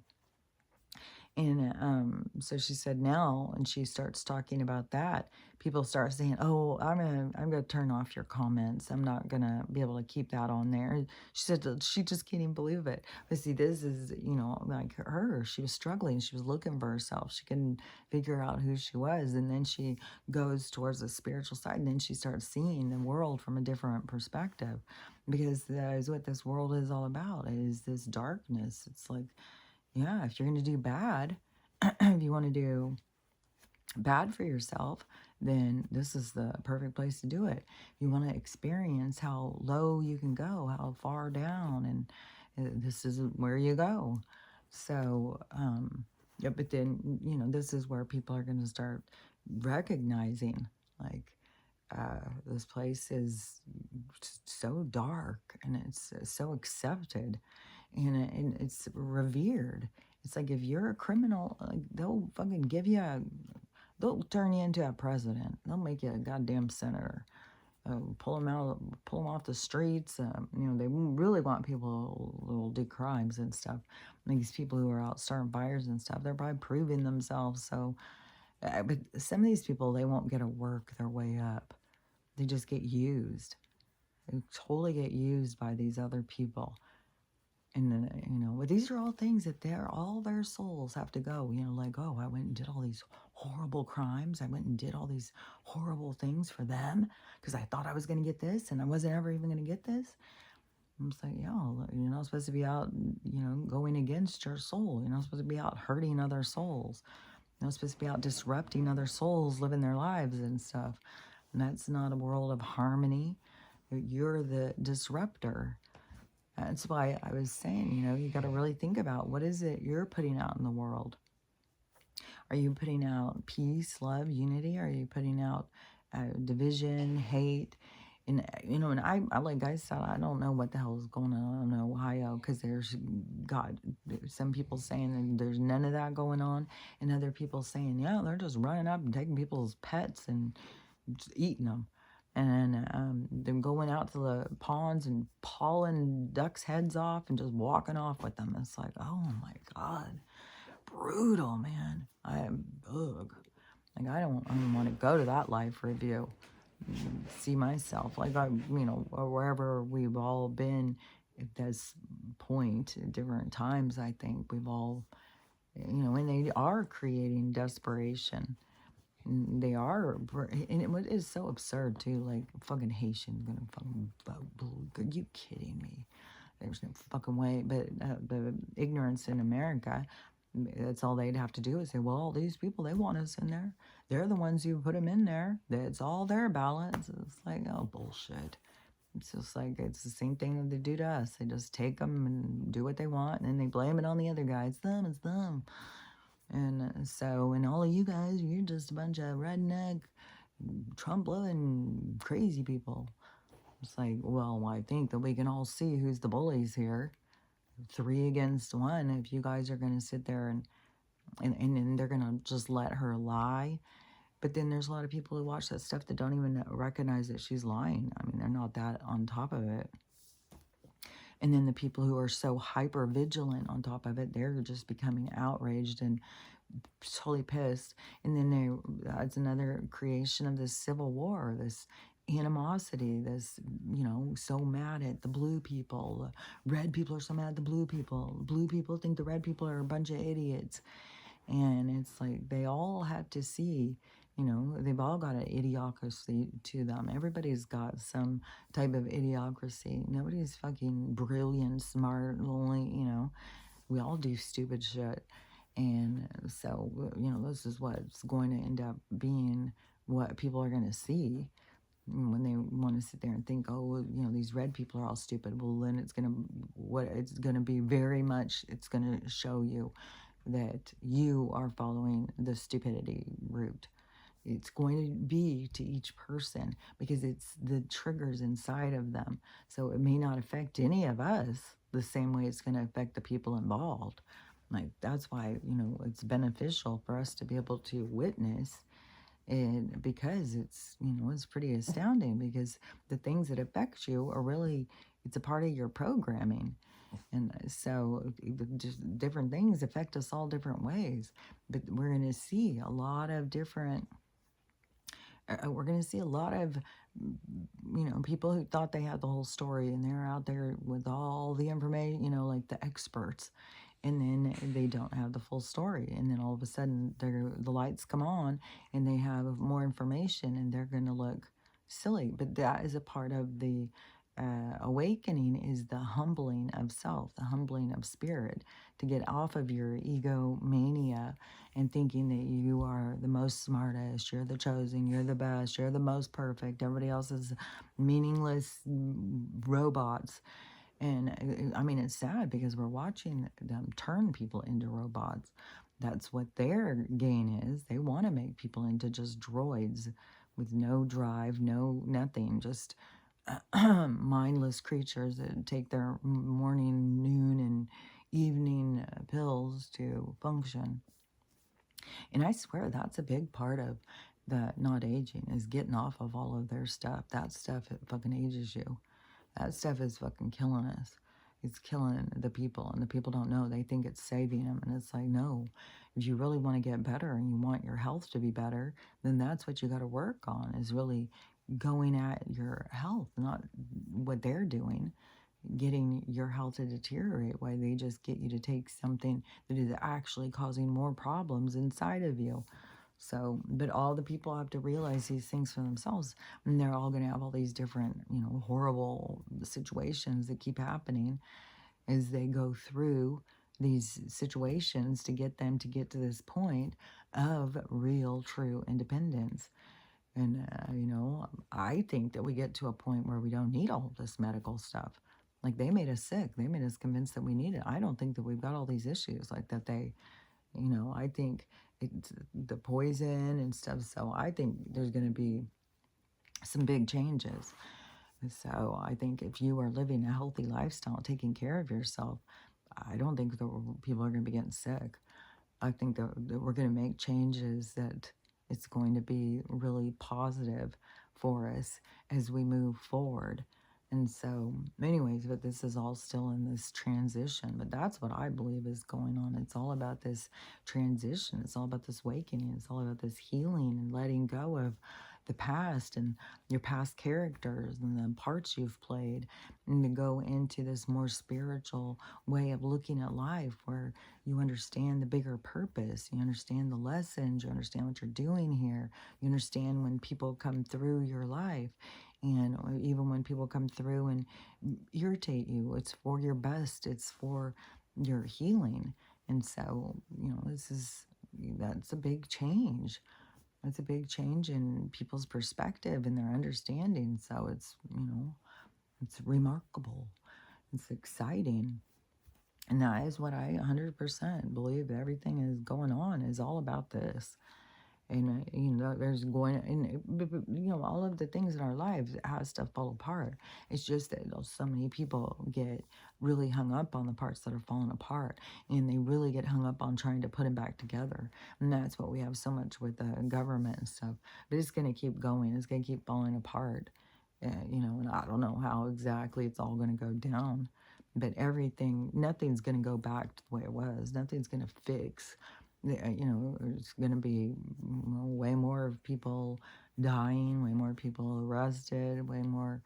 [SPEAKER 1] And so she said now, and she starts talking about that, people start saying, "Oh, I'm gonna turn off your comments. I'm not gonna be able to keep that on there." She said that she just can't even believe it. But see, this is, like her. She was struggling. She was looking for herself. She couldn't figure out who she was, and then she goes towards the spiritual side, and then she starts seeing the world from a different perspective, because that is what this world is all about. It is this darkness. It's like, yeah, if you're going to do bad, if you want to do bad for yourself, then this is the perfect place to do it. You want to experience how low you can go, how far down, and this is where you go. So, yeah, but then, this is where people are going to start recognizing, like, this place is so dark, and it's so accepted, and it's revered. It's like, if you're a criminal, like, they'll fucking they'll turn you into a president. They'll make you a goddamn senator. Pull them off the streets. They really want people who will do crimes and stuff. Like, these people who are out starting fires and stuff, they're probably proving themselves. So, but some of these people, they won't get to work their way up. They just get used. They totally get used by these other people. And then, but these are all things that all their souls have to go, like, oh, I went and did all these horrible crimes. I went and did all these horrible things for them because I thought I was going to get this, and I wasn't ever even going to get this. I'm just like, yeah, you're not supposed to be out, going against your soul. You're not supposed to be out hurting other souls. You're not supposed to be out disrupting other souls, living their lives and stuff. And that's not a world of harmony. You're the disruptor. That's why I was saying, you got to really think about, what is it you're putting out in the world? Are you putting out peace, love, unity? Are you putting out division, hate? And, and I like I said, I don't know what the hell is going on in Ohio, because there's some people saying there's none of that going on, and other people saying, yeah, they're just running up and taking people's pets and just eating them. And them going out to the ponds and pawing ducks' heads off and just walking off with them. It's like, oh my God, brutal, man. Ugh. Like, I don't want to go to that life review. See myself, like, or wherever we've all been at this point at different times. I think we've all, and they are creating desperation. They are, and it is so absurd too. Like fucking Haitians gonna fucking vote blue. Are you kidding me? There's no fucking way. But the ignorance in America, that's all they'd have to do is say, well, all these people, they want us in there. They're the ones who put them in there. It's all their ballots. It's like, oh, bullshit. It's just like, it's the same thing that they do to us. They just take them and do what they want, and then they blame it on the other guy. It's them, it's them. And and all of you guys, you're just a bunch of redneck, Trump loving, crazy people. It's like, well, I think that we can all see who's the bullies here. 3 against 1. If you guys are going to sit there and they're going to just let her lie. But then there's a lot of people who watch that stuff that don't even recognize that she's lying. I mean, they're not that on top of it. And then the people who are so hyper vigilant on top of it, they're just becoming outraged and totally pissed. And then it's another creation of this civil war, this animosity, this, so mad at the blue people. The red people are so mad at the blue people. The blue people think the red people are a bunch of idiots. And it's like they all have to see, they've all got an idiocracy to them. Everybody's got some type of idiocracy. Nobody's fucking brilliant, smart, only, we all do stupid shit. And so, this is what's going to end up being what people are going to see when they want to sit there and think, oh, these red people are all stupid. Well, then it's going to be very much, it's going to show you that you are following the stupidity route. It's going to be to each person because it's the triggers inside of them. So it may not affect any of us the same way it's going to affect the people involved. Like, that's why, it's beneficial for us to be able to witness it, because it's pretty astounding, because the things that affect you are really, it's a part of your programming. And so just different things affect us all different ways. But we're going to see a lot of different, we're going to see a lot of, people who thought they had the whole story, and they're out there with all the information, like the experts. And then they don't have the full story. And then all of a sudden the lights come on and they have more information, and they're going to look silly. But that is a part of the awakening, is the humbling of self, the humbling of spirit, to get off of your egomania and thinking that you are the most smartest, you're the chosen, you're the best, you're the most perfect, everybody else is meaningless robots. And I mean, it's sad because we're watching them turn people into robots. That's what their gain is. They want to make people into just droids with no drive, no nothing, just mindless creatures that take their morning, noon, and evening pills to function. And I swear that's a big part of the not aging, is getting off of all of their stuff. That stuff, it fucking ages you. That stuff is fucking killing us. It's killing the people, and the people don't know. They think it's saving them, and it's like, no. If you really want to get better and you want your health to be better, then that's what you got to work on, is really going at your health, not what they're doing, getting your health to deteriorate, why they just get you to take something that is actually causing more problems inside of you. So, but all the people have to realize these things for themselves, and they're all going to have all these different, horrible situations that keep happening as they go through these situations to get them to get to this point of real, true independence. And, I think that we get to a point where we don't need all this medical stuff. Like, they made us sick. They made us convinced that we need it. I don't think that we've got all these issues like that. I think it's the poison and stuff. So I think there's going to be some big changes. So I think if you are living a healthy lifestyle, taking care of yourself, I don't think that people are going to be getting sick. I think that we're going to make changes, that it's going to be really positive for us as we move forward. And so, anyways, but this is all still in this transition. But that's what I believe is going on. It's all about this transition. It's all about this awakening. It's all about this healing and letting go of the past and your past characters and the parts you've played, and to go into this more spiritual way of looking at life where you understand the bigger purpose, you understand the lessons, you understand what you're doing here, you understand when people come through your life, and even when people come through and irritate you, it's for your best, it's for your healing. And so, that's a big change. It's a big change in people's perspective and their understanding. So it's remarkable. It's exciting. And that is what I 100% believe everything is going on is all about this. And, there's going, and all of the things in our lives has to fall apart. It's just that so many people get really hung up on the parts that are falling apart, and they really get hung up on trying to put them back together. And that's what we have so much with the government and stuff. But it's going to keep going. It's going to keep falling apart. And I don't know how exactly it's all going to go down. But nothing's going to go back to the way it was. Nothing's going to fix. There's going to be way more people dying, way more people arrested, way more.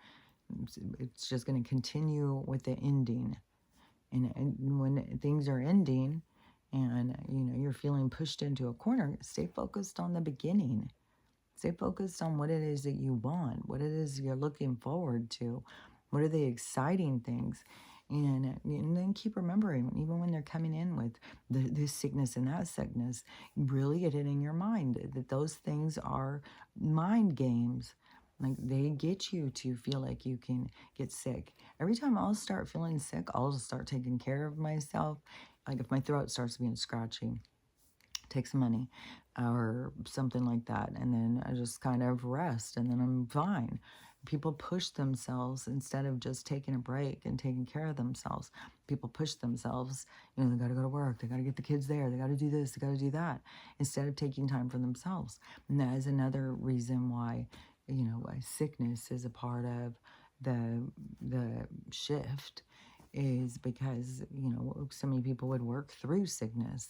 [SPEAKER 1] It's just going to continue with the ending. And when things are ending and, you're feeling pushed into a corner, stay focused on the beginning. Stay focused on what it is that you want, what it is you're looking forward to, what are the exciting things. And then keep remembering, even when they're coming in with this sickness and that sickness, really get it in your mind that those things are mind games. Like they get you to feel like you can get sick. Every time I'll start feeling sick, I'll just start taking care of myself. Like if my throat starts being scratchy, take some money or something like that, and then I just kind of rest, and then I'm fine. People push themselves instead of just taking a break and taking care of themselves. People push themselves, they got to go to work, they got to get the kids there, they got to do this, they got to do that, instead of taking time for themselves. And that is another reason why, why sickness is a part of the shift, is because, so many people would work through sickness.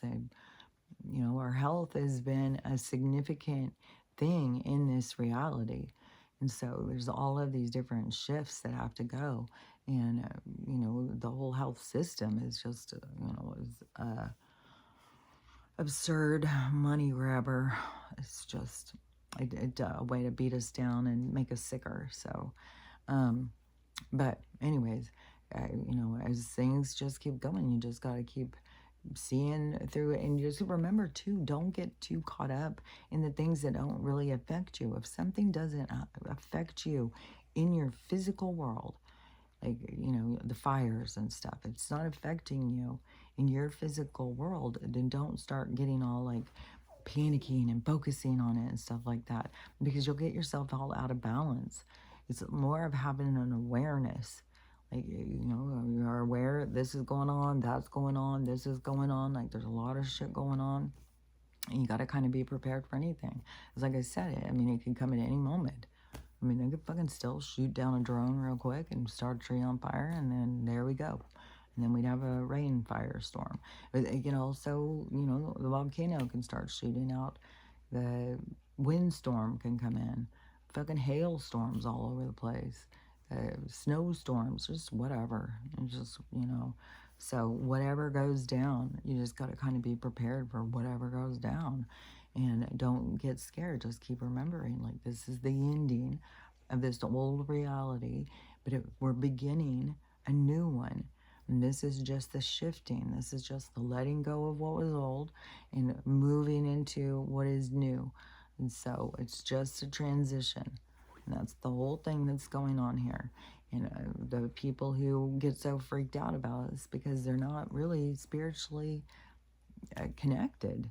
[SPEAKER 1] Our health has been a significant thing in this reality. And so there's all of these different shifts that have to go. And, the whole health system is just, is absurd money grabber. It's just a way to beat us down and make us sicker. So, but anyways, as things just keep going, you just got to keep seeing through it. And just remember too, don't get too caught up in the things that don't really affect you. If something doesn't affect you in your physical world, like the fires and stuff, it's not affecting you in your physical world, then don't start getting all like panicking and focusing on it and stuff like that, because you'll get yourself all out of balance. It's more of having an awareness. Like, you're aware this is going on, that's going on, this is going on. Like, there's a lot of shit going on. And you got to kind of be prepared for anything. It's like I said, it can come at any moment. They could fucking still shoot down a drone real quick and start a tree on fire, and then there we go. And then we'd have a rain firestorm. But it can also, the volcano can start shooting out. The windstorm can come in. Fucking hailstorms all over the place. Snowstorms, just whatever. It's just, so whatever goes down, you just got to kind of be prepared for whatever goes down. And don't get scared. Just keep remembering, like, this is the ending of this old reality, but we're beginning a new one. And this is just the shifting. This is just the letting go of what was old and moving into what is new. And so it's just a transition. And that's the whole thing that's going on here. And the people who get so freaked out about it is because they're not really spiritually connected.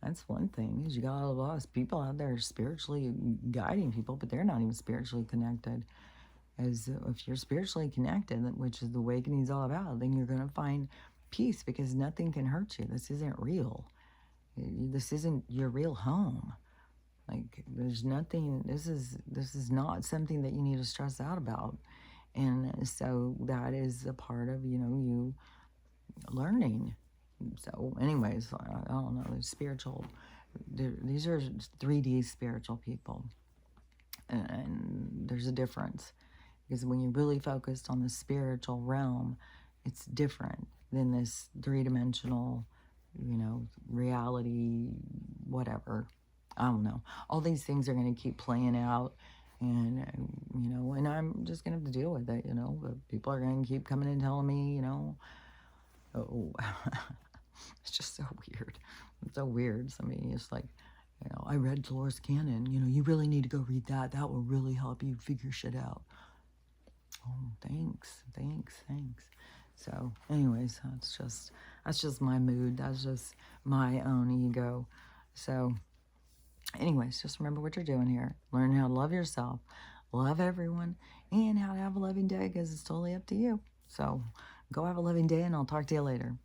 [SPEAKER 1] That's one thing, is you got a lot of people out there spiritually guiding people, but they're not even spiritually connected. As if you're spiritually connected, which is the awakening is all about, then you're going to find peace, because nothing can hurt you. This isn't real. This isn't your real home. Like, there's nothing, this is not something that you need to stress out about. And so that is a part of, you learning. So anyways, I don't know, spiritual, these are 3D spiritual people. And there's a difference. Because when you're really focused on the spiritual realm, it's different than this three-dimensional, reality, whatever. I don't know. All these things are going to keep playing out. And, and I'm just going to have to deal with it, But people are going to keep coming and telling me, oh, it's just so weird. It's so weird. I mean, it's like, I read Dolores Cannon. You really need to go read that. That will really help you figure shit out. Oh, thanks. So, anyways, that's just my mood. That's just my own ego. So, anyways, just remember what you're doing here. Learn how to love yourself, love everyone, and how to have a loving day, because it's totally up to you. So, go have a loving day, and I'll talk to you later.